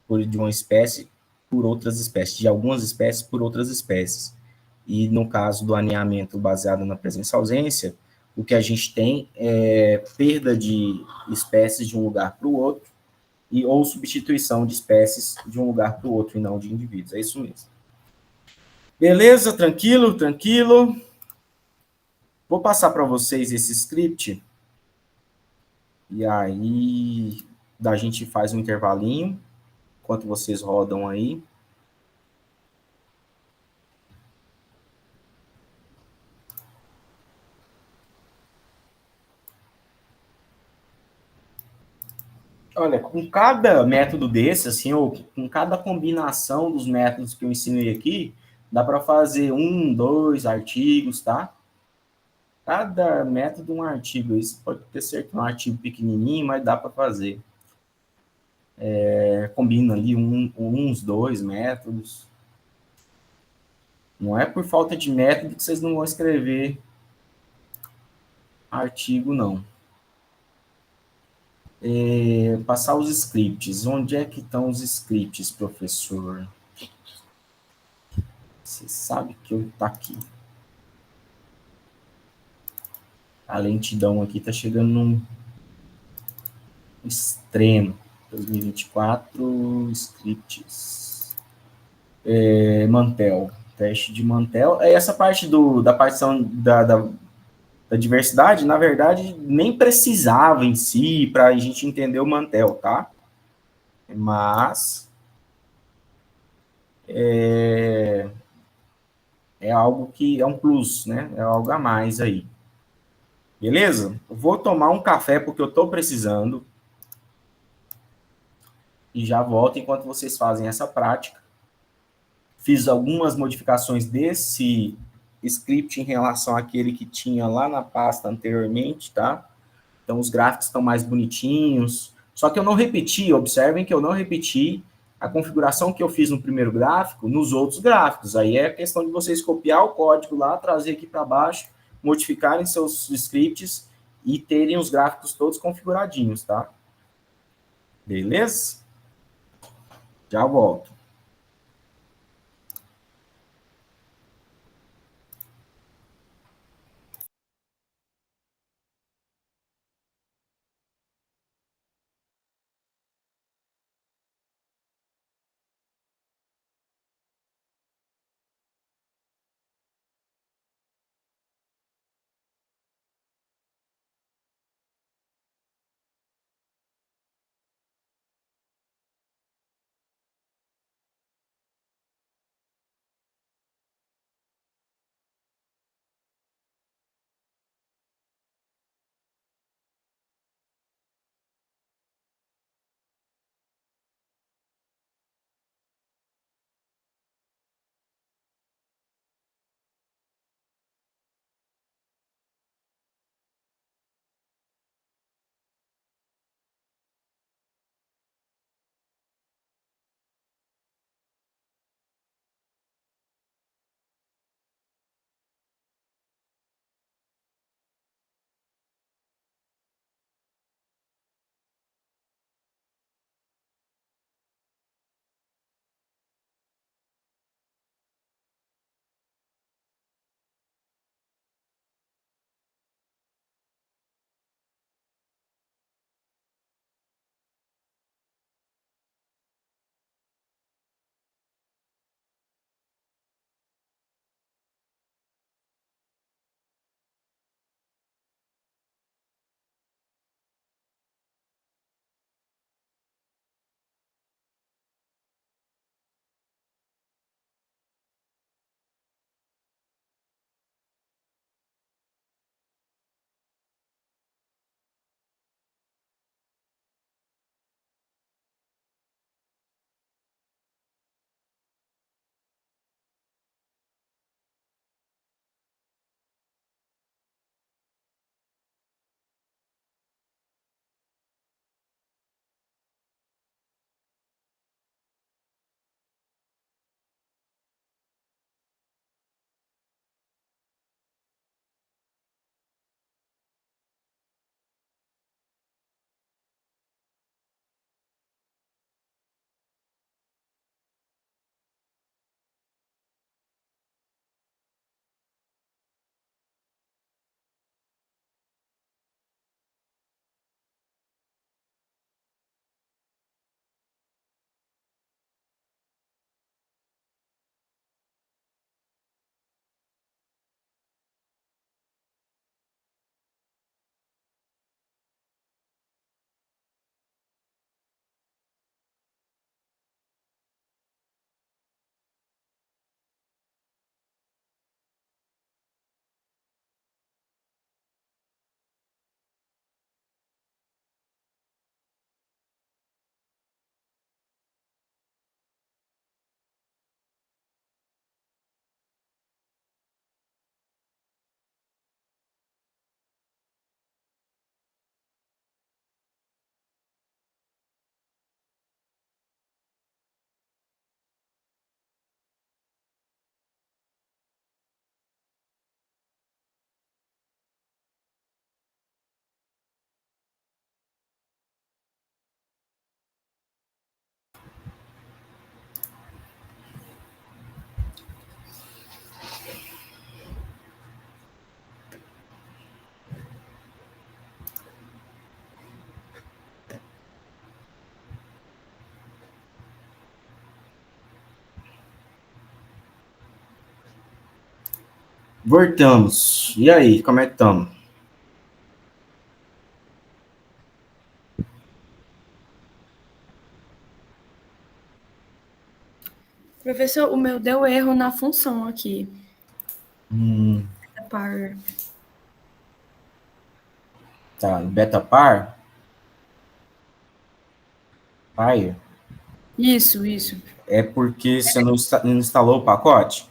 De uma espécie por outras espécies. De algumas espécies por outras espécies. E no caso do aninhamento baseado na presença e ausência, o que a gente tem é perda de espécies de um lugar para o outro, ou substituição de espécies de um lugar para o outro, e não de indivíduos. É isso mesmo. Beleza? Tranquilo? Vou passar para vocês esse script. E aí, a gente faz um intervalinho, enquanto vocês rodam aí. Olha, com cada método desse, assim, ou com cada combinação dos métodos que eu ensinei aqui, dá para fazer 1, 2 artigos, tá? Cada método um artigo. Isso pode ter certo um artigo pequenininho, mas dá para fazer. Combina ali uns 2 métodos. Não é por falta de método que vocês não vão escrever artigo, não. Passar os scripts. Onde é que estão os scripts, professor? Você sabe que eu tá aqui. A lentidão aqui está chegando num extremo. 2024, scripts. Mantel. Teste de Mantel. Essa parte da partição da diversidade, na verdade, nem precisava em si para a gente entender o Mantel, tá? Mas é algo que é um plus, né? É algo a mais aí. Beleza? Eu vou tomar um café porque eu estou precisando. E já volto enquanto vocês fazem essa prática. Fiz algumas modificações desse script em relação àquele que tinha lá na pasta anteriormente, tá? Então, os gráficos estão mais bonitinhos. Só que eu não repeti, observem que eu não repeti a configuração que eu fiz no primeiro gráfico nos outros gráficos. Aí é questão de vocês copiar o código lá, trazer aqui para baixo, modificarem seus scripts e terem os gráficos todos configuradinhos, tá? Beleza? Já volto. Voltamos. E aí, como é que estamos? Professor, o meu deu erro na função aqui. Par. Tá, beta par? Pai? Isso. É porque você não instalou o pacote?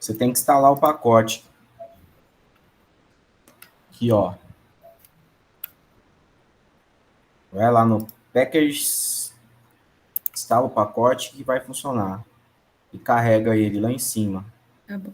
Você tem que instalar o pacote. Aqui, ó. Vai lá no Packers, instala o pacote que vai funcionar. E carrega ele lá em cima. Tá bom.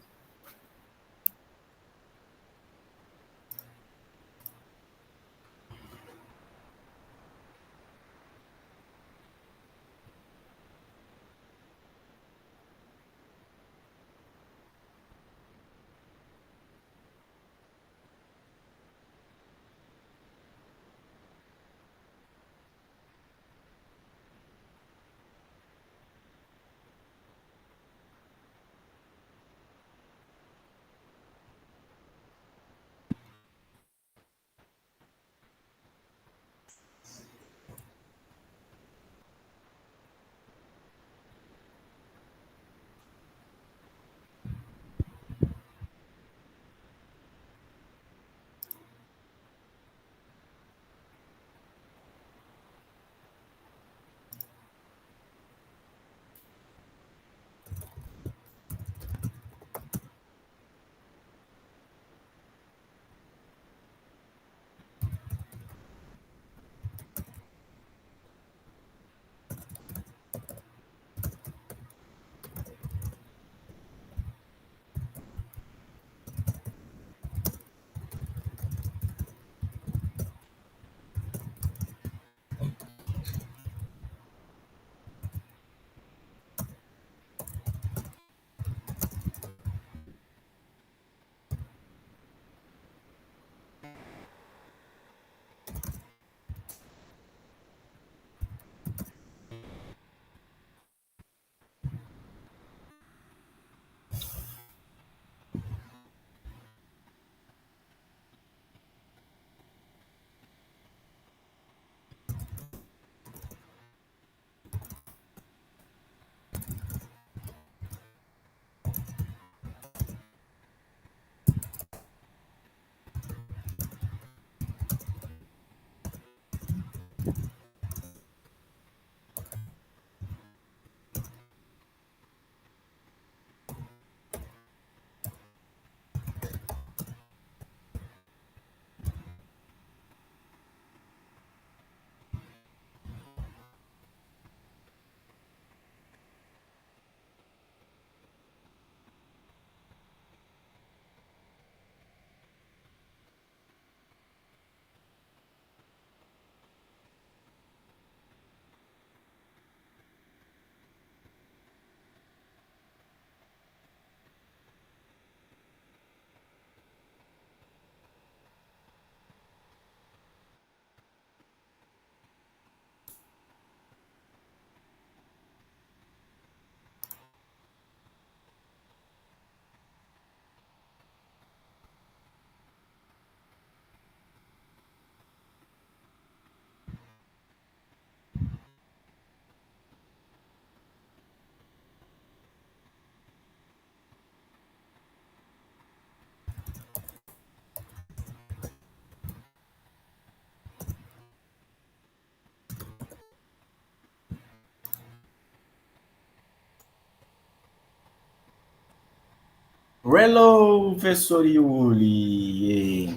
Hello, professor Yuli!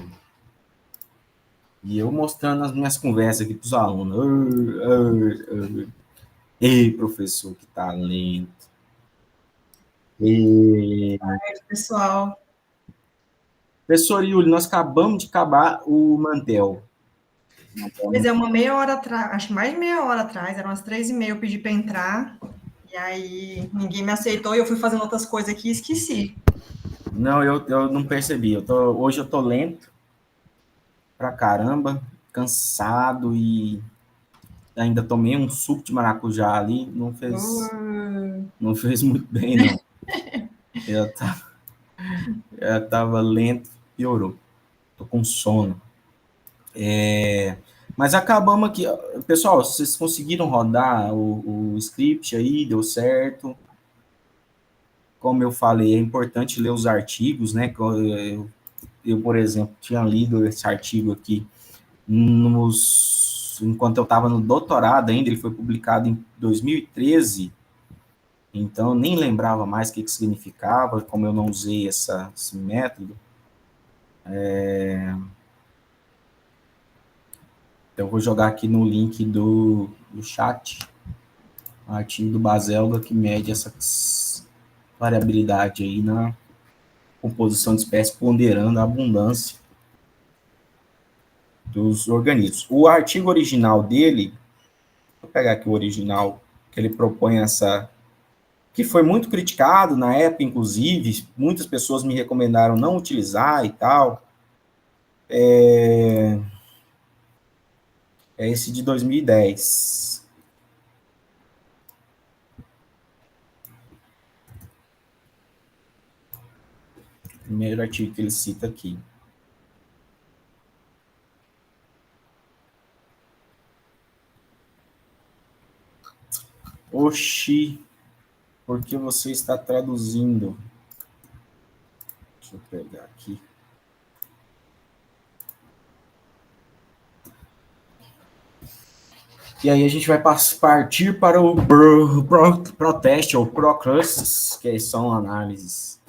E eu mostrando as minhas conversas aqui para os alunos. Ei, professor, que talento! E... Pessoal, Professor Yuli, nós acabamos de acabar o Mantel. pois é, uma meia hora atrás, acho que mais de meia hora atrás, eram umas 3h30, eu pedi para entrar, e aí ninguém me aceitou, e eu fui fazendo outras coisas aqui e esqueci. Não, eu não percebi. Hoje eu tô lento pra caramba, cansado e ainda tomei um suco de maracujá ali, não fez muito bem, não. Eu tava lento, piorou. Tô com sono. Mas acabamos aqui. Pessoal, vocês conseguiram rodar o script aí, deu certo. Como eu falei, é importante ler os artigos, né? Eu, por exemplo, tinha lido esse artigo aqui enquanto eu estava no doutorado ainda, ele foi publicado em 2013, Então, eu nem lembrava mais o que significava, como eu não usei esse método. Eu vou jogar aqui no link do chat, o artigo do Baselga, que mede essa variabilidade aí na composição de espécies, ponderando a abundância dos organismos. O artigo original dele, vou pegar aqui o original, que ele propõe que foi muito criticado na época, inclusive, muitas pessoas me recomendaram não utilizar e tal, é esse de 2010. Primeiro artigo que ele cita aqui. Oxi, por que você está traduzindo? Deixa eu pegar aqui. E aí a gente vai partir para o ProTest, ou ProClusts, que são análises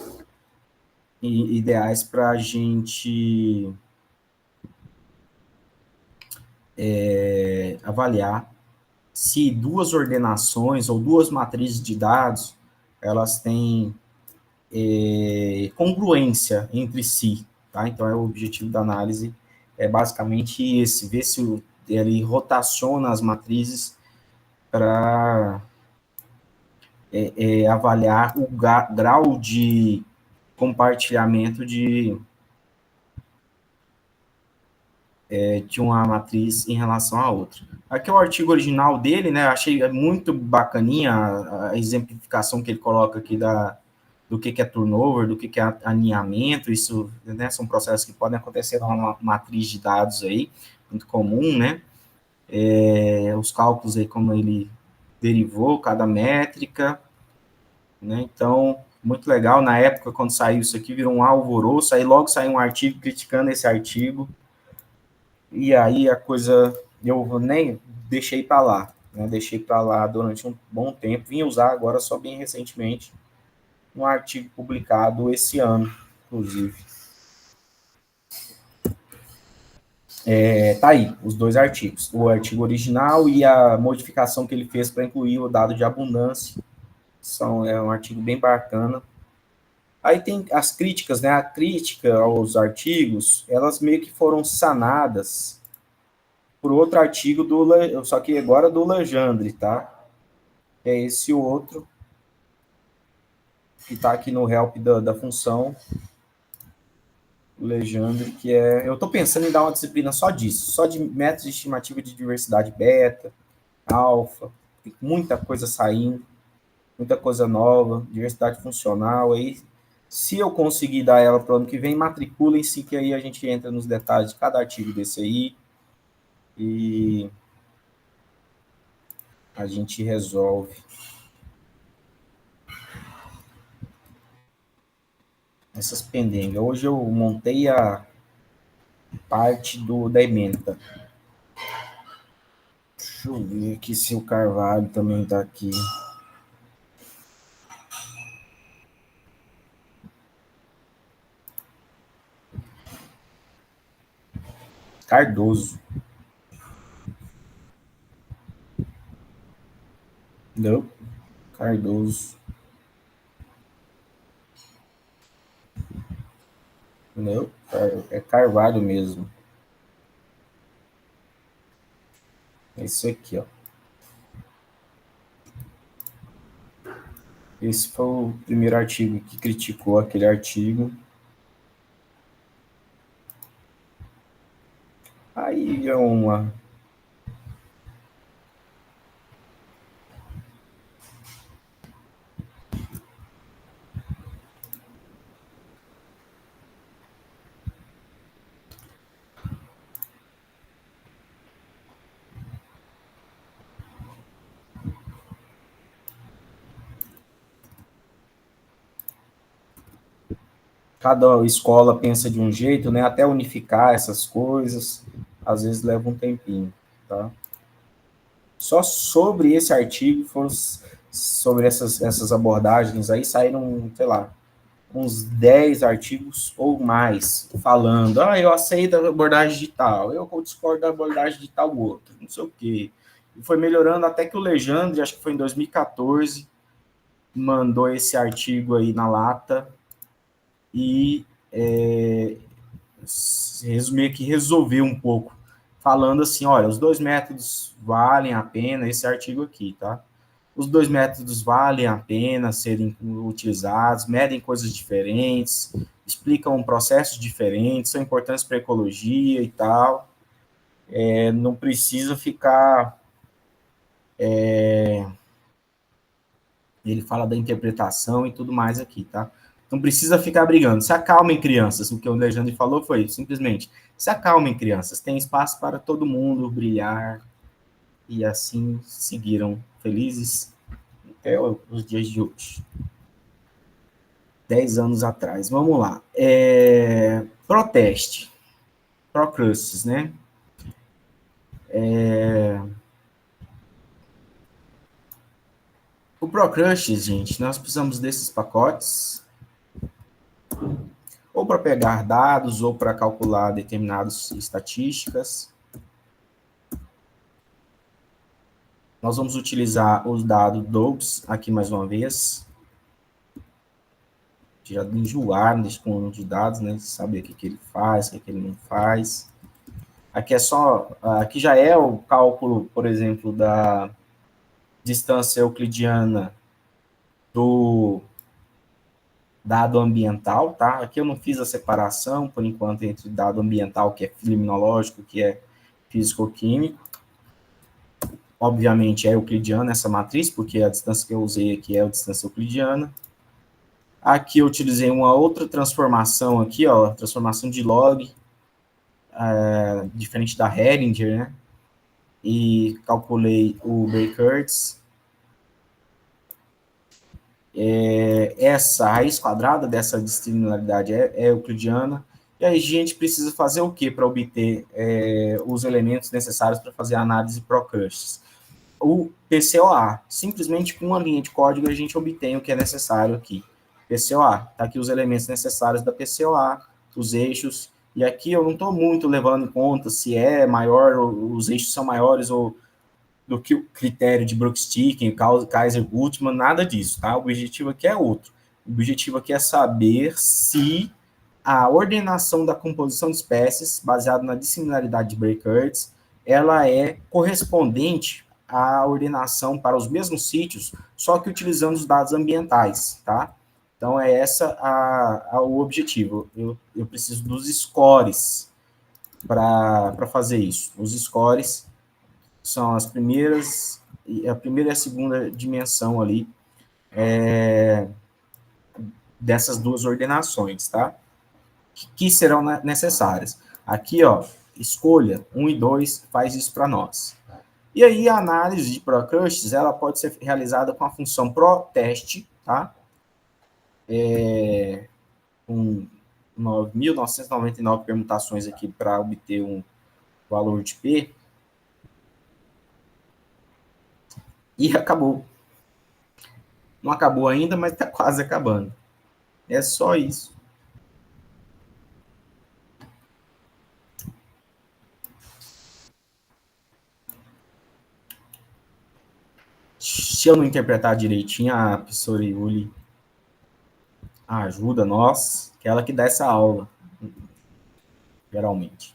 ideais para a gente avaliar se duas ordenações ou duas matrizes de dados, elas têm congruência entre si, tá? Então, o objetivo da análise é basicamente esse, ver se ele rotaciona as matrizes para avaliar o grau de compartilhamento de uma matriz em relação à outra. Aqui é o artigo original dele, né? Achei muito bacaninha a exemplificação que ele coloca aqui do que é turnover, do que é aninhamento. Isso, né, são processos que podem acontecer numa matriz de dados aí, muito comum, né? Os cálculos aí, como ele derivou cada métrica, né? Então, muito legal. Na época, quando saiu isso aqui, virou um alvoroço, aí logo saiu um artigo criticando esse artigo, e aí a coisa, eu nem deixei para lá, né? Deixei para lá durante um bom tempo, vim usar agora só bem recentemente, um artigo publicado esse ano, inclusive. Tá aí, os dois artigos, o artigo original e a modificação que ele fez para incluir o dado de abundância. É um artigo bem bacana. Aí tem as críticas, né? A crítica aos artigos, elas meio que foram sanadas por outro artigo só que agora do Legendre, tá? É esse outro que está aqui no help da função, o Legendre, que eu estou pensando em dar uma disciplina só disso, só de métodos de estimativa de diversidade beta, alfa, tem muita coisa saindo, muita coisa nova, diversidade funcional, aí se eu conseguir dar ela para o ano que vem, matriculem-se, que aí a gente entra nos detalhes de cada artigo desse aí, e a gente resolve. Essas pendengas. Hoje eu montei a parte da ementa. Deixa eu ver aqui se o Carvalho também está aqui. Cardoso. Não. Cardoso. Não. É Carvalho mesmo. É isso aqui, ó. Esse foi o primeiro artigo que criticou aquele artigo. Aí é uma... Cada escola pensa de um jeito, né? Até unificar essas coisas, às vezes leva um tempinho, tá? Só sobre esse artigo sobre essas abordagens aí, saíram, sei lá, uns 10 artigos ou mais, falando, eu aceito a abordagem de tal, eu discordo da abordagem de tal outro, não sei o quê. E foi melhorando até que o Legendre, acho que foi em 2014, mandou esse artigo aí na lata e meio que resolveu um pouco, falando assim, olha, os dois métodos valem a pena, esse artigo aqui, tá? Os dois métodos valem a pena serem utilizados, medem coisas diferentes, explicam processos diferentes, são importantes para a ecologia e tal. Não precisa ficar... ele fala da interpretação e tudo mais aqui, tá? Não precisa ficar brigando. Se acalmem, crianças. O que o Alexandre falou foi simplesmente, se acalmem, crianças. Tem espaço para todo mundo brilhar. E assim seguiram felizes até os dias de hoje. 10 anos atrás. Vamos lá. Proteste. Procrustes, né? O Procrustes, gente, nós precisamos desses pacotes ou para pegar dados ou para calcular determinadas estatísticas. Nós vamos utilizar os dados Dobbs aqui mais uma vez. Já enjoaram desse conjunto de dados, né? Saber o que ele faz, o que ele não faz. Aqui já é o cálculo, por exemplo, da distância euclidiana do dado ambiental, tá? Aqui eu não fiz a separação, por enquanto, entre dado ambiental, que é fenomenológico, que é físico-químico. Obviamente é euclidiana essa matriz, porque a distância que eu usei aqui é a distância euclidiana. Aqui eu utilizei uma outra transformação aqui, ó, transformação de log, diferente da Heringer, né? E calculei o Brake-Hertz. Essa raiz quadrada dessa discriminaridade é euclidiana. E aí a gente precisa fazer o que para obter os elementos necessários para fazer a análise Procrustes? O PCOA. Simplesmente com uma linha de código a gente obtém o que é necessário aqui. PCOA. Está aqui os elementos necessários da PCOA, os eixos. E aqui eu não estou muito levando em conta se é maior, os eixos são maiores do que o critério de Brooks-Stixon, Kaiser-Gutmann, nada disso, tá? O objetivo aqui é outro. O objetivo aqui é saber se a ordenação da composição de espécies, baseada na dissimilaridade de Brake-Hertz, ela é correspondente à ordenação para os mesmos sítios, só que utilizando os dados ambientais, tá? Então, é essa o objetivo. Eu preciso dos scores para fazer isso. Os scores são a primeira e a segunda dimensão ali dessas duas ordenações, tá? Que serão necessárias. Aqui, ó, escolha 1 e 2 faz isso para nós. E aí, a análise de Procrustes, ela pode ser realizada com a função ProTeste, tá? Com 9.999 permutações aqui para obter um valor de P. E acabou. Não acabou ainda, mas está quase acabando. É só isso. Se eu não interpretar direitinho, a professora Yuli ajuda nós, que é ela que dá essa aula, geralmente.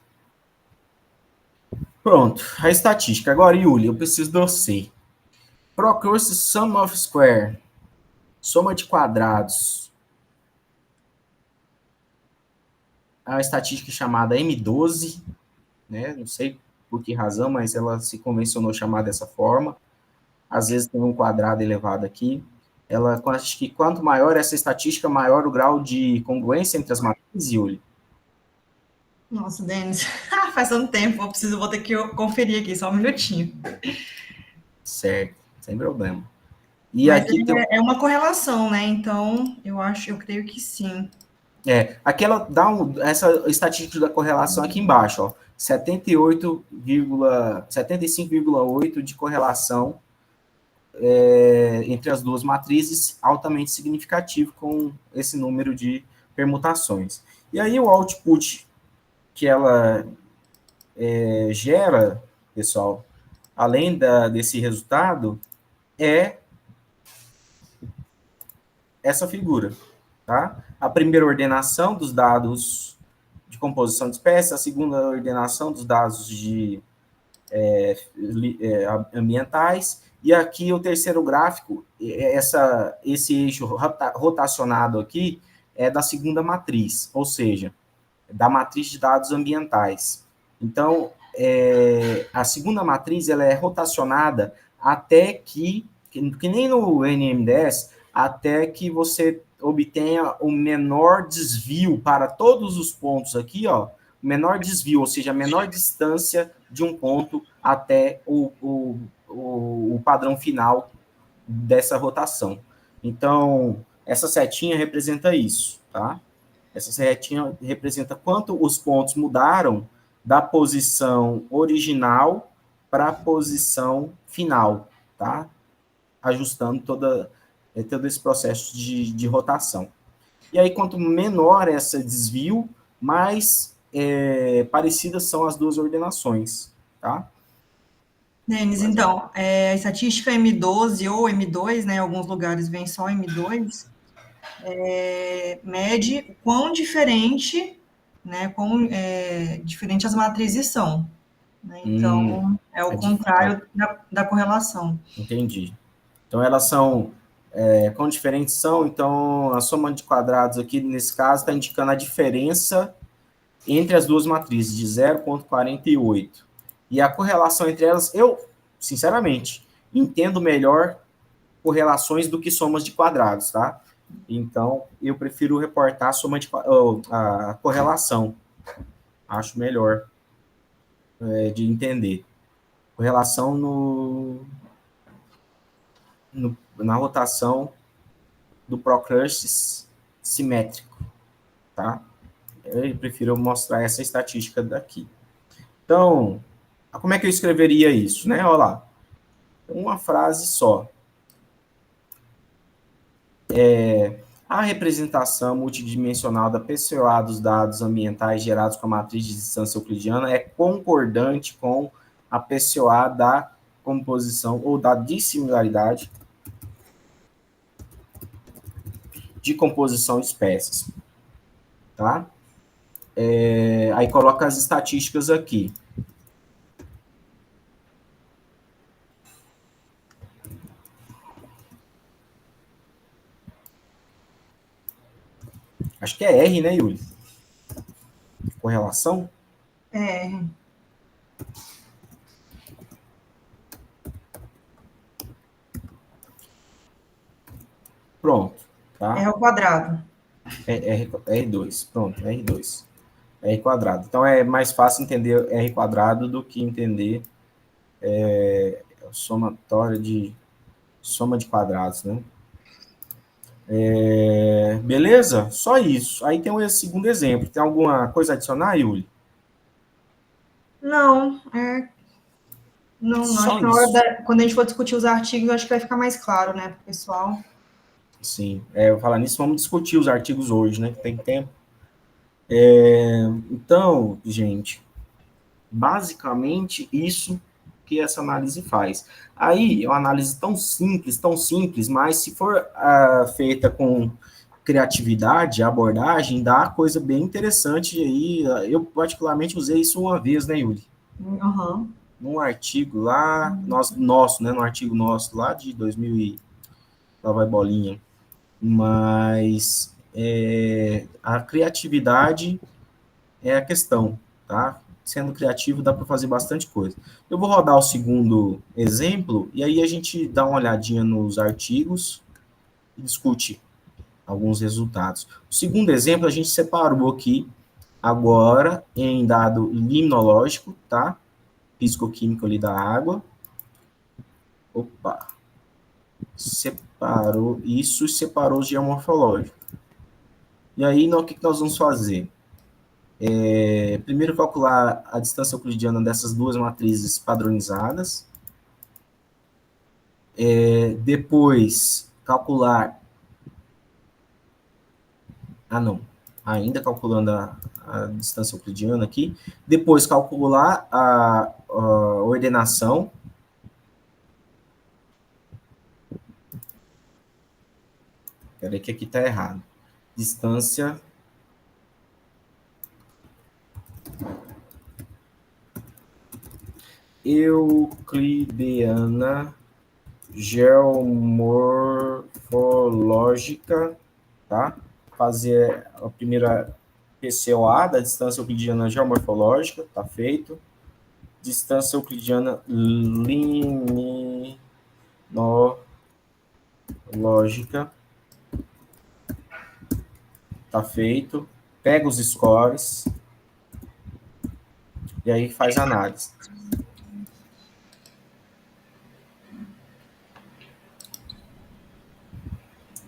Pronto, a estatística. Agora, Yuli, eu preciso de você. Procrustes sum of square, soma de quadrados. É uma estatística chamada M12, né? Não sei por que razão, mas ela se convencionou chamar dessa forma. Às vezes tem um quadrado elevado aqui. Acho que quanto maior essa estatística, maior o grau de congruência entre as matrizes, Yuli. Nossa, Denis, faz tanto tempo, vou ter que conferir aqui, só um minutinho. Certo, sem problema. E mas aqui é uma correlação, né? Então, eu creio que sim. Aqui ela dá essa estatística da correlação aqui embaixo, ó, 75,8 de correlação entre as duas matrizes altamente significativo com esse número de permutações. E aí o output que ela gera, pessoal, além desse resultado, é essa figura, tá? A primeira ordenação dos dados de composição de espécies, a segunda ordenação dos dados ambientais, e aqui o terceiro gráfico, esse eixo rotacionado aqui é da segunda matriz, ou seja, da matriz de dados ambientais. Então, a segunda matriz ela é rotacionada até que nem no NM10, até que você obtenha o menor desvio para todos os pontos aqui, ó, o menor desvio, ou seja, a menor distância de um ponto até o padrão final dessa rotação. Então, essa setinha representa isso, tá? Essa setinha representa quanto os pontos mudaram da posição original para a posição final, tá? Ajustando todo esse processo de rotação. E aí, quanto menor esse desvio, mais parecidas são as duas ordenações, tá? Denis, então, a estatística M12 ou M2, né, em alguns lugares vem só M2, mede o quão diferente, né, diferente as matrizes são. Né? Então, é o contrário da correlação. Entendi. Então, elas são, quão diferentes são, então a soma de quadrados aqui, nesse caso, está indicando a diferença entre as duas matrizes, de 0,48. E a correlação entre elas, eu, sinceramente, entendo melhor correlações do que somas de quadrados, tá? Então, eu prefiro reportar a correlação. Acho melhor de entender. Correlação na rotação do Procrustes simétrico, tá? Eu prefiro mostrar essa estatística daqui. Então, como é que eu escreveria isso, né? Olha lá. Uma frase só. A representação multidimensional da PCOA dos dados ambientais gerados com a matriz de distância euclidiana é concordante com a PCOA da composição ou da dissimilaridade de composição de espécies. Tá? Aí coloca as estatísticas aqui. Acho que é R, né, Yuri? Correlação? Pronto. Tá? R ao quadrado. R2. Pronto, R2. R quadrado. Então, é mais fácil entender R quadrado do que entender somatória de soma de quadrados, né? Beleza? Só isso. Aí tem um segundo exemplo. Tem alguma coisa a adicionar, Yuli? Não, não, acho que na hora quando a gente for discutir os artigos, acho que vai ficar mais claro, né, pro pessoal. Sim, eu falar nisso, vamos discutir os artigos hoje, né, que tem tempo. Então, gente, basicamente isso que essa análise faz. Aí, é uma análise tão simples, mas se for feita com criatividade, a abordagem, dá coisa bem interessante. Aí, eu particularmente usei isso uma vez, né, Yuri? Uhum. Num artigo lá, nosso, né, no artigo nosso lá de 2000 e lá vai bolinha. Mas a criatividade é a questão, tá? Sendo criativo dá para fazer bastante coisa. Eu vou rodar o segundo exemplo e aí a gente dá uma olhadinha nos artigos e discute alguns resultados. O segundo exemplo a gente separou aqui agora em dado limnológico, tá? Físico-químico ali da água. Opa! Separou isso e separou o geomorfológico. E aí, o que nós vamos fazer? Primeiro, calcular a distância euclidiana dessas duas matrizes padronizadas. Depois, calcular... ainda calculando a distância euclidiana aqui. Depois, calcular a ordenação. Espera aí que aqui está errado. Distância euclidiana geomorfológica, tá? Fazer a primeira PCOA da distância euclidiana geomorfológica, tá feito. Distância euclidiana liminológica, tá feito. Pega os scores e aí faz a análise.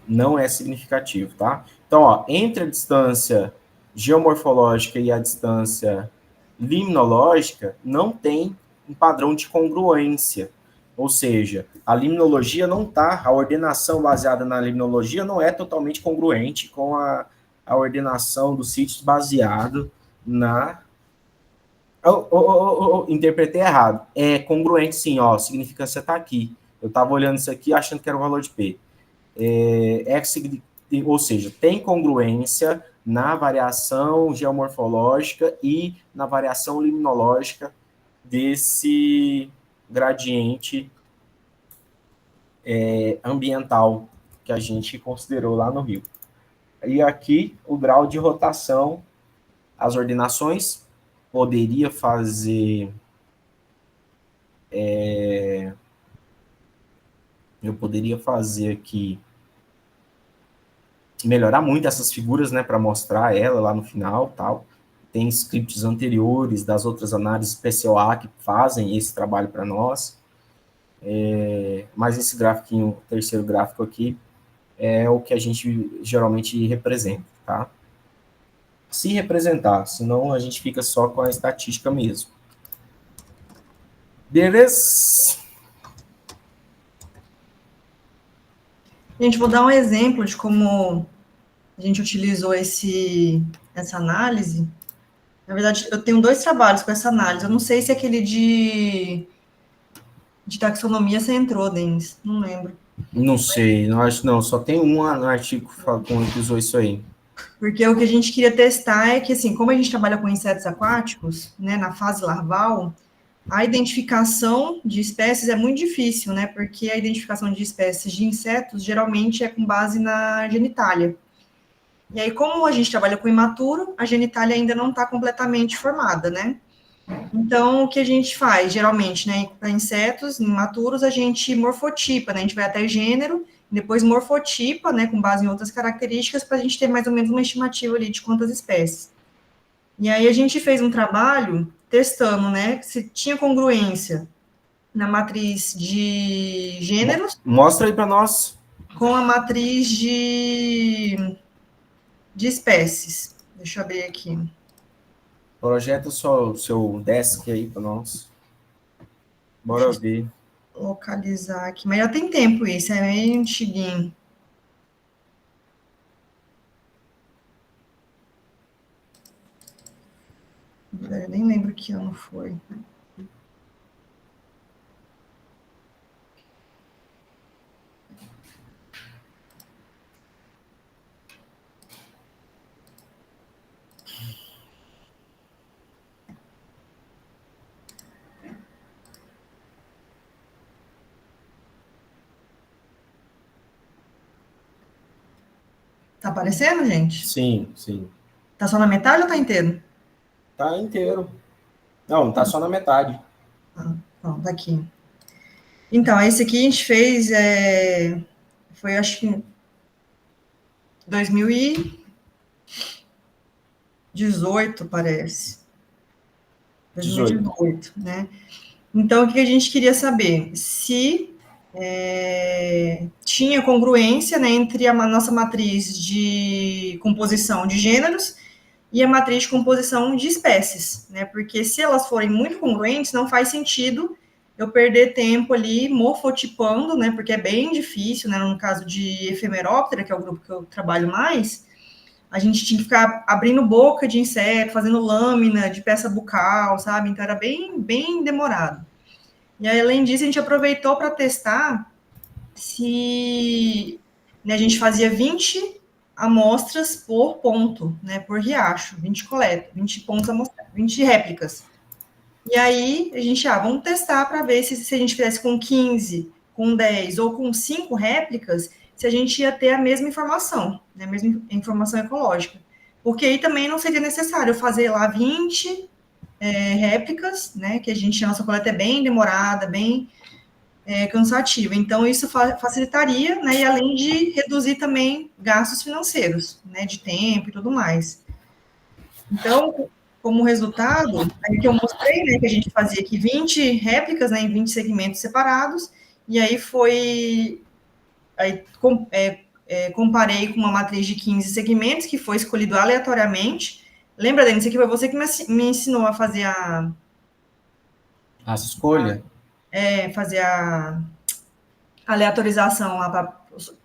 Não é significativo, tá? Então, ó, entre a distância geomorfológica e a distância liminológica, não tem um padrão de congruência. Ou seja, a liminologia não tá, a ordenação baseada na liminologia não é totalmente congruente com a ordenação dos sítios baseado na... interpretei errado. É congruente sim, ó, a significância tá aqui. Eu estava olhando isso aqui achando que era o valor de P. Ou seja, tem congruência na variação geomorfológica e na variação liminológica desse gradiente ambiental que a gente considerou lá no Rio. E aqui o grau de rotação, as ordenações, poderia fazer... eu poderia fazer aqui, melhorar muito essas figuras, né, para mostrar ela lá no final, tal. Tem scripts anteriores das outras análises PCOA que fazem esse trabalho para nós. Mas esse grafiquinho, o terceiro gráfico aqui, é o que a gente geralmente representa, tá? Se representar, senão a gente fica só com a estatística mesmo. Beleza? Gente, vou dar um exemplo de como a gente utilizou essa análise. Na verdade, eu tenho 2 trabalhos com essa análise. Eu não sei se aquele de taxonomia você entrou, Denis. Não lembro. Não sei, não acho não. Só tem um artigo que usou isso aí. Porque o que a gente queria testar é que, assim, como a gente trabalha com insetos aquáticos, né, na fase larval, a identificação de espécies é muito difícil, né? Porque a identificação de espécies de insetos geralmente é com base na genitália. E aí, como a gente trabalha com imaturo, a genitália ainda não está completamente formada, né? Então, o que a gente faz, geralmente, né, para insetos imaturos, a gente morfotipa, né? A gente vai até gênero, depois morfotipa, né, com base em outras características, para a gente ter mais ou menos uma estimativa ali de quantas espécies. E aí a gente fez um trabalho testando, né, se tinha congruência na matriz de gêneros. Mostra aí para nós. Com a matriz de espécies. Deixa eu abrir aqui. Projeta só o seu desk aí para nós. Bora ver. Localizar aqui. Mas já tem tempo isso, é meio antiguinho. Eu nem lembro que ano foi. Tá aparecendo, gente? Sim, sim. Tá só na metade ou tá inteiro? Tá inteiro. Não, tá só na metade. Pronto, tá aqui. Então, esse aqui a gente fez, foi acho que 2018, parece. 2018, né? Então, o que a gente queria saber? Se tinha congruência, né, entre a nossa matriz de composição de gêneros e a matriz de composição de espécies, né? Porque se elas forem muito congruentes, não faz sentido eu perder tempo ali morfotipando, né, porque é bem difícil, né, no caso de Ephemeroptera, que é o grupo que eu trabalho mais, a gente tinha que ficar abrindo boca de inseto, fazendo lâmina de peça bucal, sabe? Então era bem demorado. E aí, além disso, a gente aproveitou para testar se, né, a gente fazia 20 amostras por ponto, né, por riacho, 20 coletas, 20 pontos amostrados, 20 réplicas. E aí, a gente, vamos testar para ver se a gente fizesse com 15, com 10 ou com 5 réplicas, se a gente ia ter a mesma informação, né, a mesma informação ecológica. Porque aí também não seria necessário fazer lá 20 réplicas, né, que a nossa coleta é bem demorada, bem cansativa. Então, isso facilitaria, né, e além de reduzir também gastos financeiros, né, de tempo e tudo mais. Então, como resultado, aí que eu mostrei, né, que a gente fazia aqui 20 réplicas, né, em 20 segmentos separados, e aí comparei com uma matriz de 15 segmentos, que foi escolhido aleatoriamente. Lembra, Denis, isso aqui foi você que me ensinou a fazer a escolha? Fazer a aleatorização lá para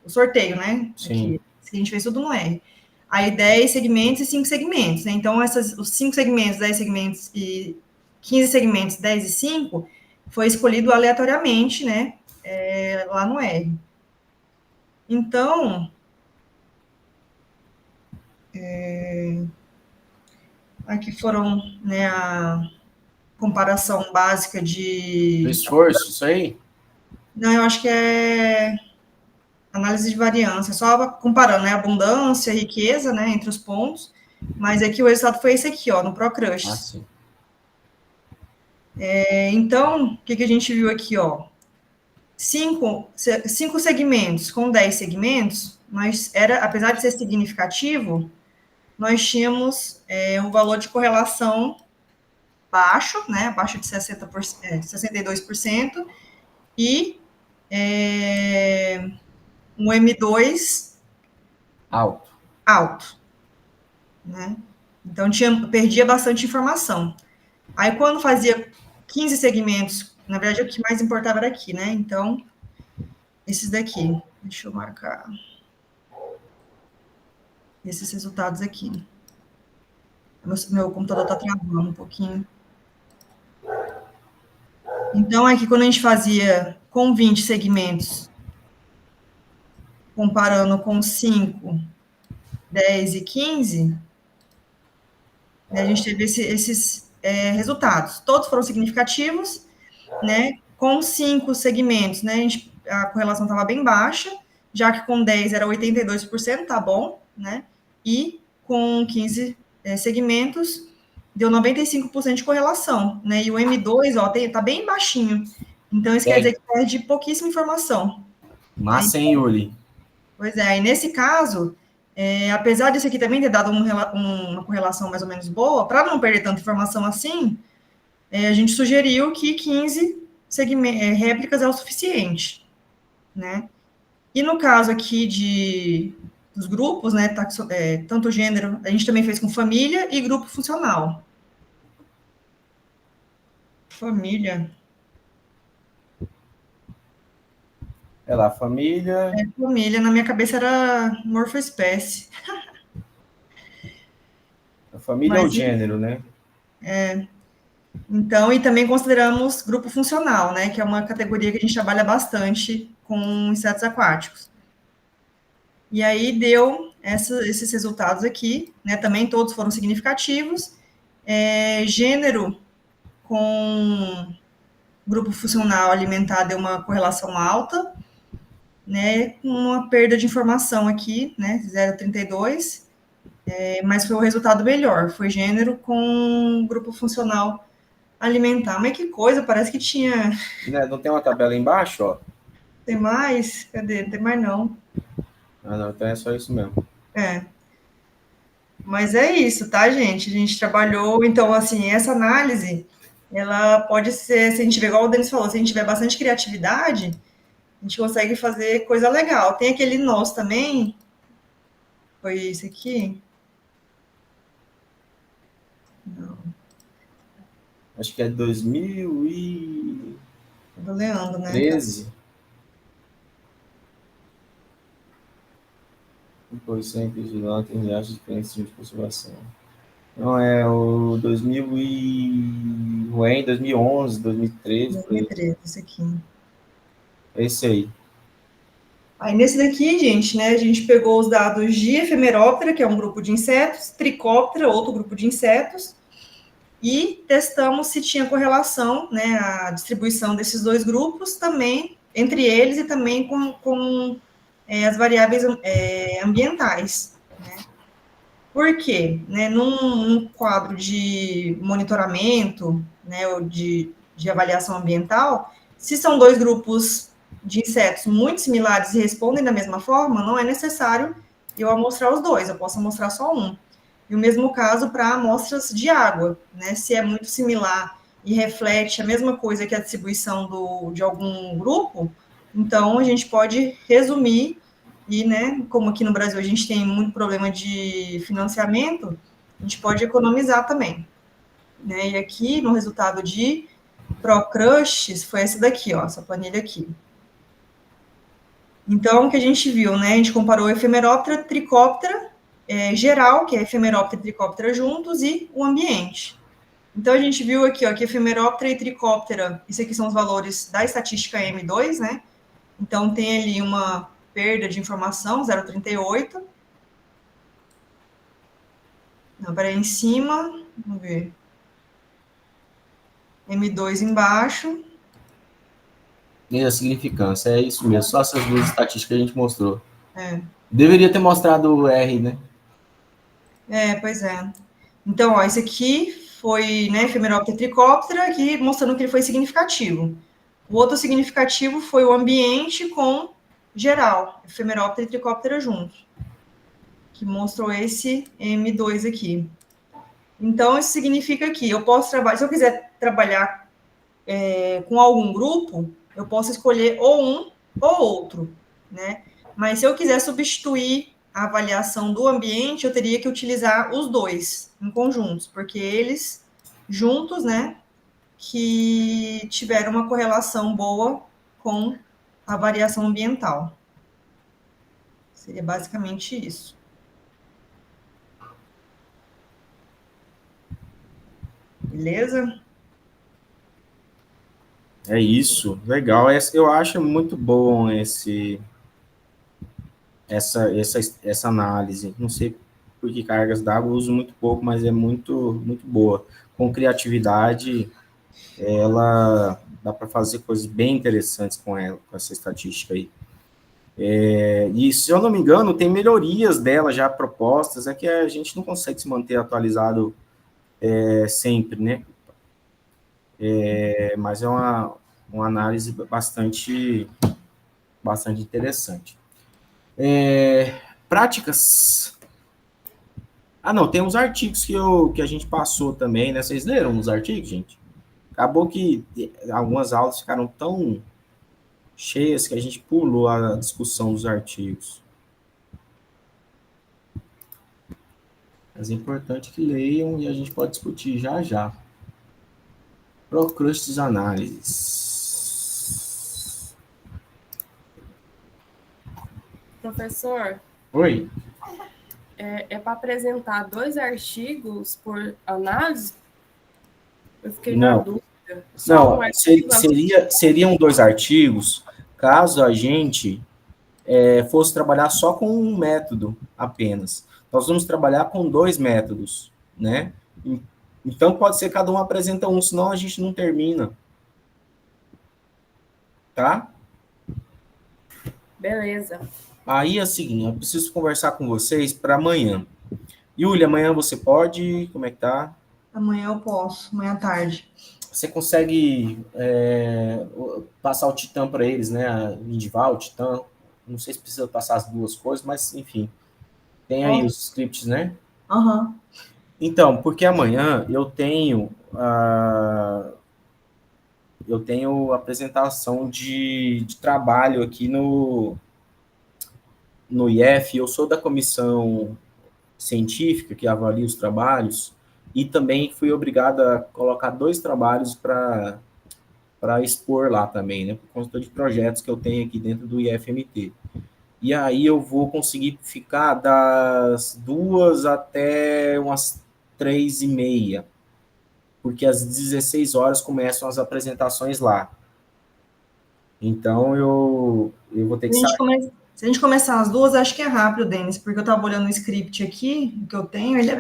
o sorteio, né? Sim. Aqui, a gente fez tudo no R. Aí 10 segmentos e 5 segmentos, né? Então, os 5 segmentos, 10 segmentos e 15 segmentos, 10 e 5, foi escolhido aleatoriamente, né? Lá no R. Então, aqui foram, né, a comparação básica de... Do esforço, isso aí? Não, eu acho que é análise de variância, só comparando, né, abundância, riqueza, né, entre os pontos, mas aqui o resultado foi esse aqui, ó, no ProCrush. Sim. Então, o que a gente viu aqui, ó, 5 segmentos com 10 segmentos, apesar de ser significativo, nós tínhamos um valor de correlação baixo, né, abaixo de 62%, e um M2 alto, né? Então, perdia bastante informação. Aí, quando fazia 15 segmentos, na verdade, o que mais importava era aqui, né? Então, esses daqui. Deixa eu marcar. Esses resultados aqui. Meu computador está travando um pouquinho. Então, aqui, quando a gente fazia com 20 segmentos, comparando com 5, 10 e 15, né, a gente teve esses resultados. Todos foram significativos, né? Com 5 segmentos, né, a correlação estava bem baixa, já que com 10 era 82%, tá bom, né? E com 15 segmentos, deu 95% de correlação, né? E o M2, ó, tá bem baixinho. Então, isso quer dizer que perde pouquíssima informação. Massa, hein, Yuli? Pois é, e nesse caso, apesar disso aqui também ter dado uma correlação mais ou menos boa, para não perder tanta informação assim, a gente sugeriu que 15 réplicas é o suficiente, né? E no caso aqui dos grupos, né, tanto gênero, a gente também fez com família e grupo funcional. Família. Lá, família. Família, na minha cabeça era morfoespécie. A família é o gênero, né? Então, e também consideramos grupo funcional, né, que é uma categoria que a gente trabalha bastante com insetos aquáticos. E aí deu esses resultados aqui, né, também todos foram significativos. Gênero com grupo funcional alimentar deu uma correlação alta, né, com uma perda de informação aqui, né, 0,32, mas foi o resultado melhor, foi gênero com grupo funcional alimentar. Mas que coisa, parece que tinha... Não tem uma tabela embaixo, ó? Tem mais? Cadê? Não tem mais, não. Não, então é só isso mesmo. Mas é isso, tá, gente? A gente trabalhou, então, assim, essa análise, ela pode ser, se a gente tiver, igual o Denis falou, se a gente tiver bastante criatividade, a gente consegue fazer coisa legal. Tem aquele nosso também, foi isso aqui? Não. Acho que é 2000 e... Do Leandro, né? 13. Composição individual tem viagens diferentes de conservação. Não, é o 2000 e... Ruim, 2011, 2013, por aí. 2013, esse aqui. É esse aí. Aí nesse daqui, gente, né, a gente pegou os dados de Ephemeroptera, que é um grupo de insetos, Trichoptera, outro grupo de insetos, e testamos se tinha correlação, né, a distribuição desses dois grupos também, entre eles e também com as variáveis ambientais, né. Por quê? Né, num quadro de monitoramento, né, ou de avaliação ambiental, se são dois grupos de insetos muito similares e respondem da mesma forma, não é necessário eu amostrar os dois, eu posso amostrar só um. E o mesmo caso para amostras de água, né? Se é muito similar e reflete a mesma coisa que a distribuição de algum grupo, então a gente pode resumir e, né, como aqui no Brasil a gente tem muito problema de financiamento, a gente pode economizar também, né? E aqui no resultado de Procrustes foi esse daqui, ó, essa planilha aqui. Então, o que a gente viu, né? A gente comparou Ephemeroptera, Trichoptera, geral, que é Ephemeroptera e Trichoptera juntos, e o ambiente. Então, a gente viu aqui, ó, que Ephemeroptera e Trichoptera, isso aqui são os valores da estatística M2, né? Então, tem ali uma perda de informação, 0,38. Agora em cima, vamos ver. M2 embaixo. E a significância, é isso mesmo. Só essas duas estatísticas que a gente mostrou. É. Deveria ter mostrado o R, né? Pois é. Então, ó, esse aqui foi, né, Ephemeroptera Trichoptera, aqui mostrando que ele foi significativo. O outro significativo foi o ambiente com geral, Ephemeroptera e Trichoptera juntos, que mostrou esse M2 aqui. Então, isso significa que eu posso trabalhar, se eu quiser trabalhar com algum grupo, eu posso escolher ou um ou outro, né? Mas se eu quiser substituir a avaliação do ambiente, eu teria que utilizar os dois em conjuntos, porque eles juntos, né, que tiveram uma correlação boa com a variação ambiental. Seria basicamente isso. Beleza? É isso, legal. Eu acho muito bom essa análise. Não sei por que cargas d'água eu uso muito pouco, mas é muito boa. Com criatividade, ela dá para fazer coisas bem interessantes com ela, com essa estatística aí. E se eu não me engano, tem melhorias dela já propostas, é que a gente não consegue se manter atualizado sempre, né? Mas é uma análise bastante interessante. Práticas. Não, tem uns artigos que a gente passou também, né? Vocês leram os artigos, gente? Acabou que algumas aulas ficaram tão cheias que a gente pulou a discussão dos artigos. Mas é importante que leiam e a gente pode discutir já já. Procrustes análises. Professor, Oi? é para apresentar 2 artigos por análise? Eu fiquei Não. na dúvida. Não, Um artigo seriam 2 artigos caso a gente fosse trabalhar só com um método apenas. Nós vamos trabalhar com 2 métodos, né? Então, pode ser cada um apresenta um, senão a gente não termina. Tá? Beleza. Aí é o seguinte, eu preciso conversar com vocês para amanhã. Yuli, amanhã você pode? Como é que tá? Amanhã eu posso, amanhã à tarde. Você consegue passar o Titã para eles, né? A Indival, o Titã. Não sei se precisa passar as duas coisas, mas enfim. Tem aí os scripts, né? Aham. Então, porque amanhã eu tenho apresentação de trabalho aqui no IF. Eu sou da comissão científica que avalia os trabalhos e também fui obrigado a colocar 2 trabalhos para para expor lá também, né? Por conta de projetos que eu tenho aqui dentro do IFMT. E aí eu vou conseguir ficar das 2 até umas 3h30, porque às 16 horas começam as apresentações lá. Então eu vou ter que sair. Se a gente começar às 2, acho que é rápido, Denis, porque eu estava olhando o script aqui, que eu tenho, ele é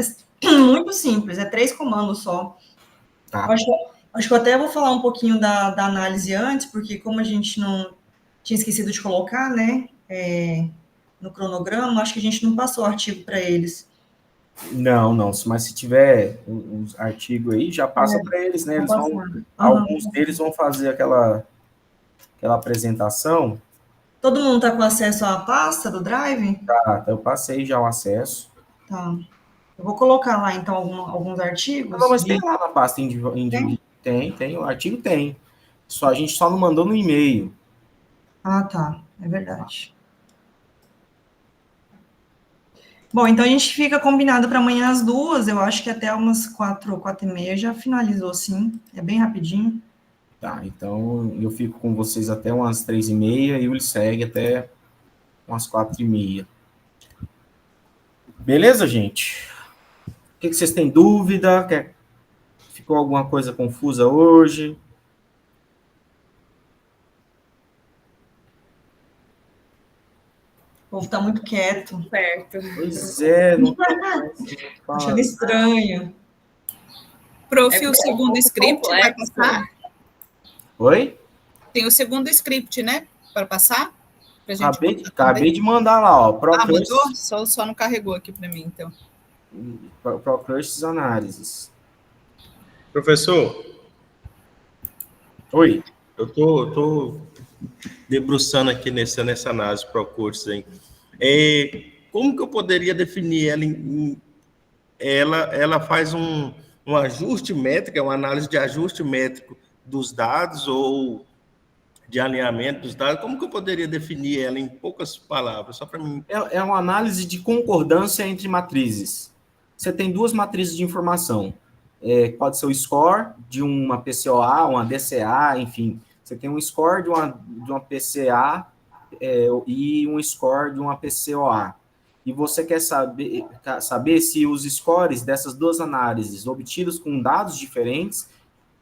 muito simples, é 3 comandos só. Tá. Acho que eu até vou falar um pouquinho da análise antes, porque como a gente não tinha esquecido de colocar, né, no cronograma, acho que a gente não passou o artigo para eles. Não, mas se tiver uns artigos aí, já passa para eles, né? Eles alguns deles vão fazer aquela apresentação. Todo mundo está com acesso à pasta do Drive? Tá, eu passei já o acesso. Tá. Eu vou colocar lá, então, alguns artigos. Não, mas tem lá na pasta tem, o artigo tem. A gente só não mandou no e-mail. Ah, tá. É verdade. Bom, então a gente fica combinado para amanhã às 2, eu acho que até umas 4h30 já finalizou, sim. É bem rapidinho. Tá, então eu fico com vocês até umas 3h30 e o segue até umas 4h30. Beleza, gente? O que vocês têm dúvida? Ficou alguma coisa confusa hoje? O povo está muito quieto. Certo. Pois é, não achando estranho. Prof, o segundo script vai passar? Oi? Tem o segundo script, né? Para passar? Pra gente acabei de mandar lá, ó. Mandou? Só não carregou aqui para mim, então. ProCrush Análises. Professor? Oi. Eu tô debruçando aqui nessa análise ProCursos aí. Como que eu poderia definir ela? Ela faz um ajuste métrico, é uma análise de ajuste métrico dos dados ou de alinhamento dos dados. Como que eu poderia definir ela em poucas palavras? Só para mim. É uma análise de concordância entre matrizes. Você tem 2 matrizes de informação. Pode ser o score de uma PCOA, uma DCA, enfim. Você tem um score de uma PCA e um score de uma PCOA. E você quer saber se os scores dessas 2 análises obtidos com dados diferentes,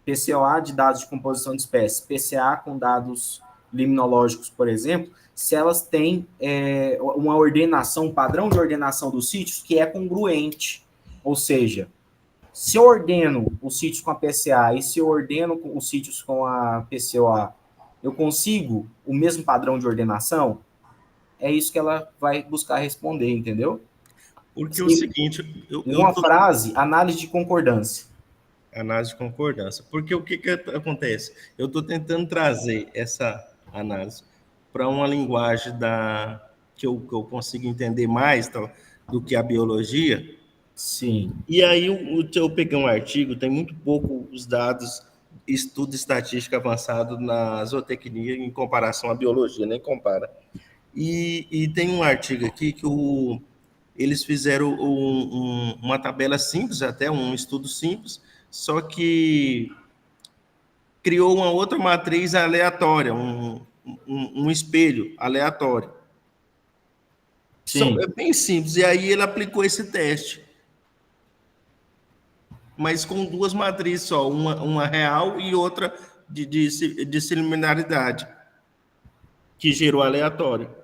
PCOA de dados de composição de espécies, PCA com dados liminológicos, por exemplo, se elas têm uma ordenação, um padrão de ordenação dos sítios que é congruente. Ou seja, se eu ordeno os sítios com a PCA e se eu ordeno os sítios com a PCOA, eu consigo o mesmo padrão de ordenação? É isso que ela vai buscar responder, entendeu? Porque o seguinte... frase, análise de concordância. Análise de concordância. Porque o que acontece? Eu estou tentando trazer essa análise para uma linguagem que eu consigo entender mais do que a biologia. Sim. E aí eu peguei um artigo, tem muito pouco os dados, estudo estatístico avançado na zootecnia em comparação à biologia, nem compara. E tem um artigo aqui que eles fizeram uma tabela simples, até um estudo simples, só que criou uma outra matriz aleatória, um espelho aleatório. Sim. É bem simples, e aí ele aplicou esse teste. Mas com 2 matrizes só, uma real e outra de similaridade, que gerou aleatório.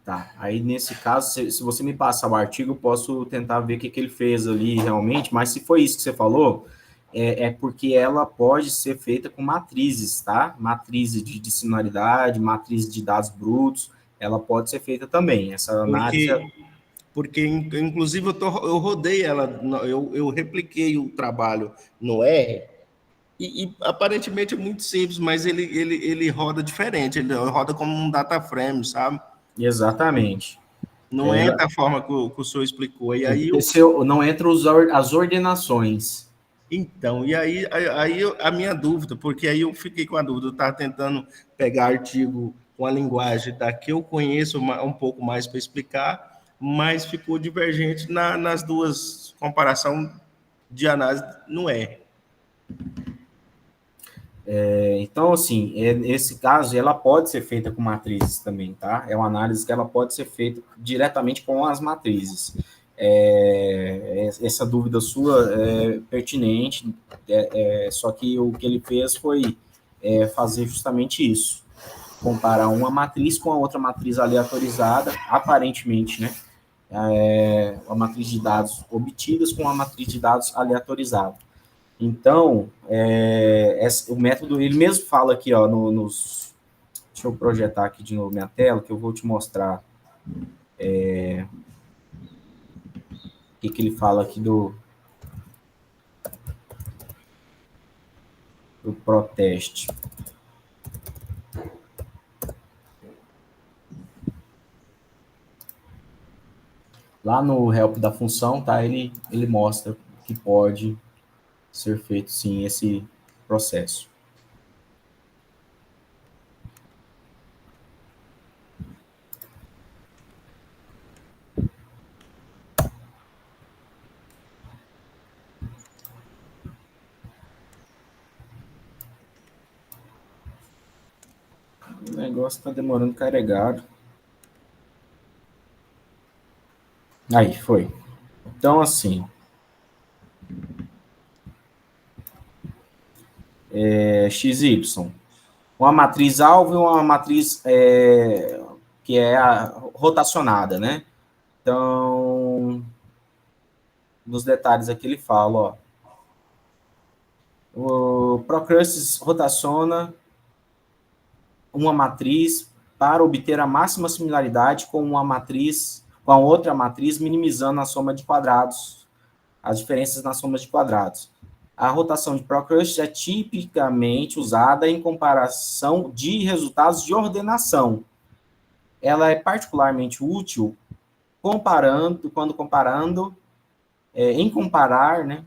Tá, aí nesse caso, se você me passar o artigo, eu posso tentar ver o que ele fez ali realmente, mas se foi isso que você falou, é porque ela pode ser feita com matrizes, tá? Matrizes de similaridade, matrizes de dados brutos, ela pode ser feita também, essa análise... Porque inclusive, eu rodei ela, eu repliquei o trabalho no R, e aparentemente é muito simples, mas ele roda diferente, ele roda como um data frame, sabe? Exatamente. Não é da forma que o senhor explicou. E aí não entra as ordenações. Então, e aí a minha dúvida, porque aí eu fiquei com a dúvida, eu estava tentando pegar artigo com a linguagem da que eu conheço um pouco mais para explicar, mas ficou divergente nas 2 comparação de análise no R. Então, assim, nesse caso, ela pode ser feita com matrizes também, tá? É uma análise que ela pode ser feita diretamente com as matrizes. Essa dúvida sua é pertinente, só que o que ele fez foi fazer justamente isso, comparar uma matriz com a outra matriz aleatorizada, aparentemente, né? A matriz de dados obtidas com a matriz de dados aleatorizada. Então, o método, ele mesmo fala aqui, ó, deixa eu projetar aqui de novo minha tela, que eu vou te mostrar o que ele fala aqui do proteste. Lá no help da função, tá? Ele mostra que pode ser feito, sim, esse processo. O negócio está demorando carregado. Aí, foi. Então, assim, XY, uma matriz alvo e uma matriz que é rotacionada, né? Então, nos detalhes aqui ele fala, ó, o Procrustes rotaciona uma matriz para obter a máxima similaridade com uma matriz, com a outra matriz, minimizando a soma de quadrados, as diferenças nas somas de quadrados. A rotação de Procrustes é tipicamente usada em comparação de resultados de ordenação. Ela é particularmente útil quando comparando, né,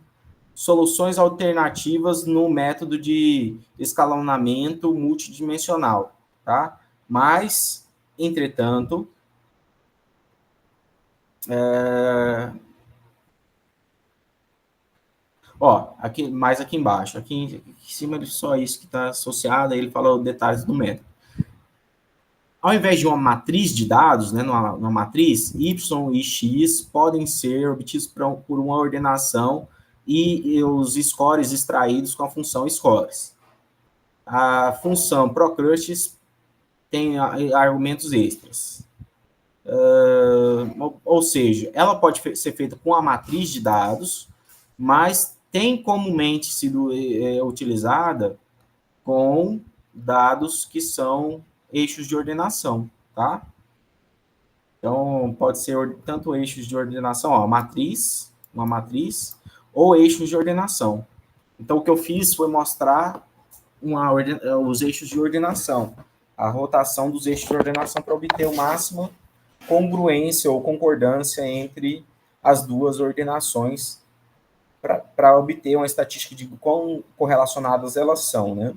soluções alternativas no método de escalonamento multidimensional, tá? Mas, entretanto, aqui, mais aqui embaixo, aqui em cima é só isso que está associado, aí ele fala detalhes do método. Ao invés de uma matriz de dados, né, numa matriz, Y e X podem ser obtidos por uma ordenação e os scores extraídos com a função scores. A função Procrustes tem argumentos extras. Ou seja, ela pode ser feita com a matriz de dados, mas tem comumente sido utilizada com dados que são eixos de ordenação, tá? Então, pode ser tanto eixos de ordenação, ó, uma matriz, ou eixos de ordenação. Então, o que eu fiz foi mostrar os eixos de ordenação, a rotação dos eixos de ordenação para obter o máximo congruência ou concordância entre as duas ordenações para obter uma estatística de quão correlacionadas elas são, né?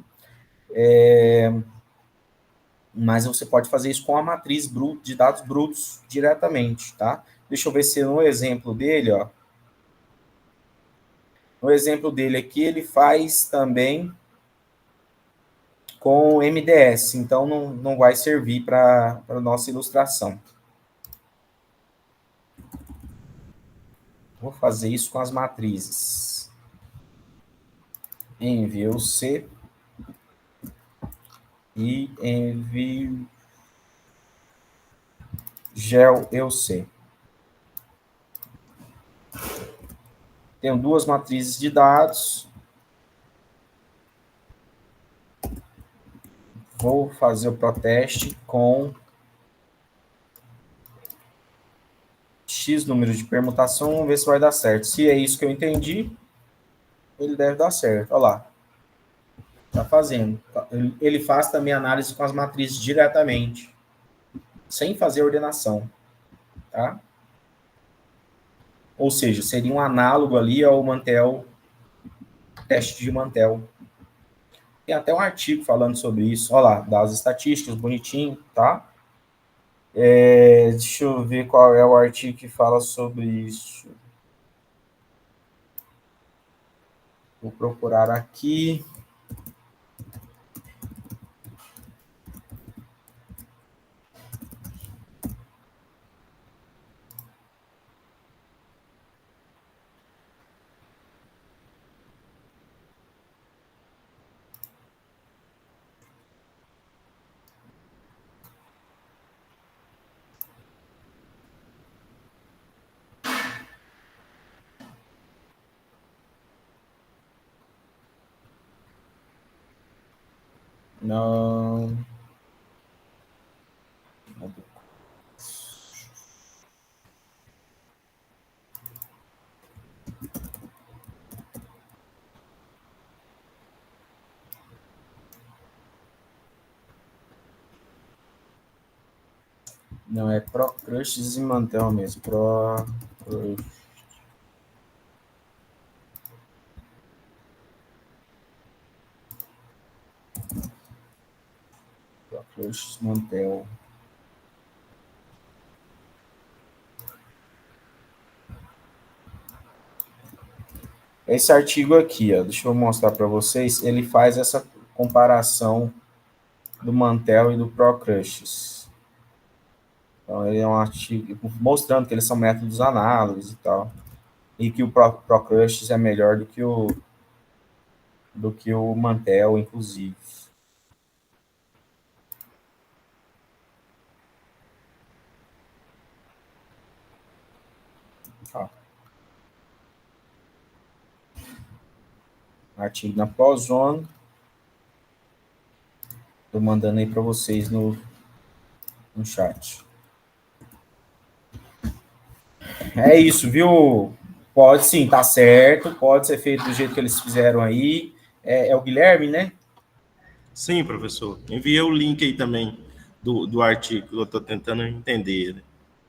Mas você pode fazer isso com a matriz de dados brutos diretamente, tá? Deixa eu ver se no exemplo dele, ó. No exemplo dele aqui, ele faz também com MDS, então não vai servir para a nossa ilustração. Vou fazer isso com as matrizes. Envio C e envio GEL-EUC. Tenho duas matrizes de dados. Vou fazer o proteste com X números de permutação, vamos ver se vai dar certo. Se é isso que eu entendi, ele deve dar certo. Olha lá. Está fazendo. Ele faz também análise com as matrizes diretamente, sem fazer ordenação. Tá? Ou seja, seria um análogo ali ao Mantel, teste de Mantel. Tem até um artigo falando sobre isso. Olha lá, das estatísticas, bonitinho, tá? Deixa eu ver qual é o artigo que fala sobre isso. Vou procurar aqui. Não. Não, é Procrustes e Mantel mesmo. Procrustes Mantel. Esse artigo aqui, ó, deixa eu mostrar para vocês, ele faz essa comparação do Mantel e do Procrustes. Então, ele é um artigo mostrando que eles são métodos análogos e tal, e que o Procrustes é melhor do que o Mantel, inclusive. Ó. Artigo na ProZone. Estou mandando aí para vocês no chat. É isso, viu? Pode sim, tá certo. Pode ser feito do jeito que eles fizeram aí. É o Guilherme, né? Sim, professor. Enviei o link aí também do artigo, eu estou tentando entender. Né?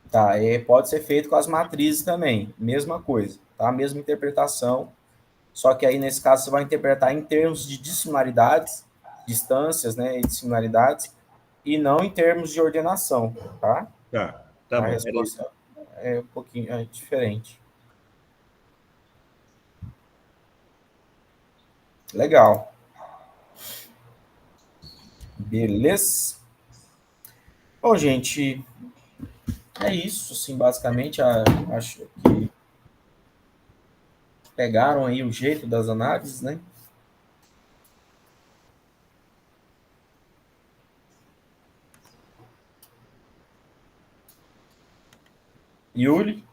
Tá, pode ser feito com as matrizes também. Mesma coisa, tá? Mesma interpretação. Só que aí, nesse caso, você vai interpretar em termos de dissimilaridades, distâncias, né? E dissimilaridades, e não em termos de ordenação, tá? Tá A bom. resposta é um pouquinho diferente. Legal. Beleza? Bom, gente, é isso, assim, basicamente. Acho que pegaram aí o jeito das análises, né? Yuri?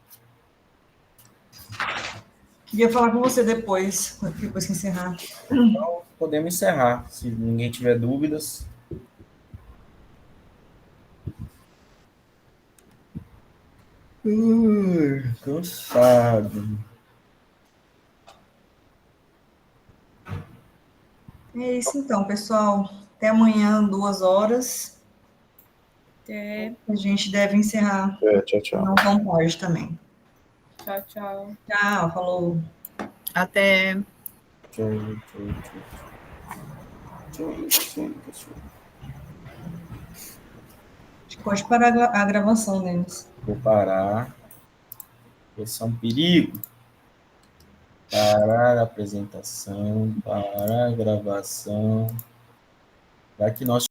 Queria falar com você depois que encerrar. Então, podemos encerrar, se ninguém tiver dúvidas. Cansado. É isso então, pessoal. Até amanhã, 2 horas. Até. A gente deve encerrar. Tchau, tchau. Não tão tarde também. Tchau, tchau. Tchau, falou. Até. Tchau, tchau. Pode parar a gravação, Denis. Vou parar. Esse é um perigo. Parar a apresentação, parar a gravação. Vai que nós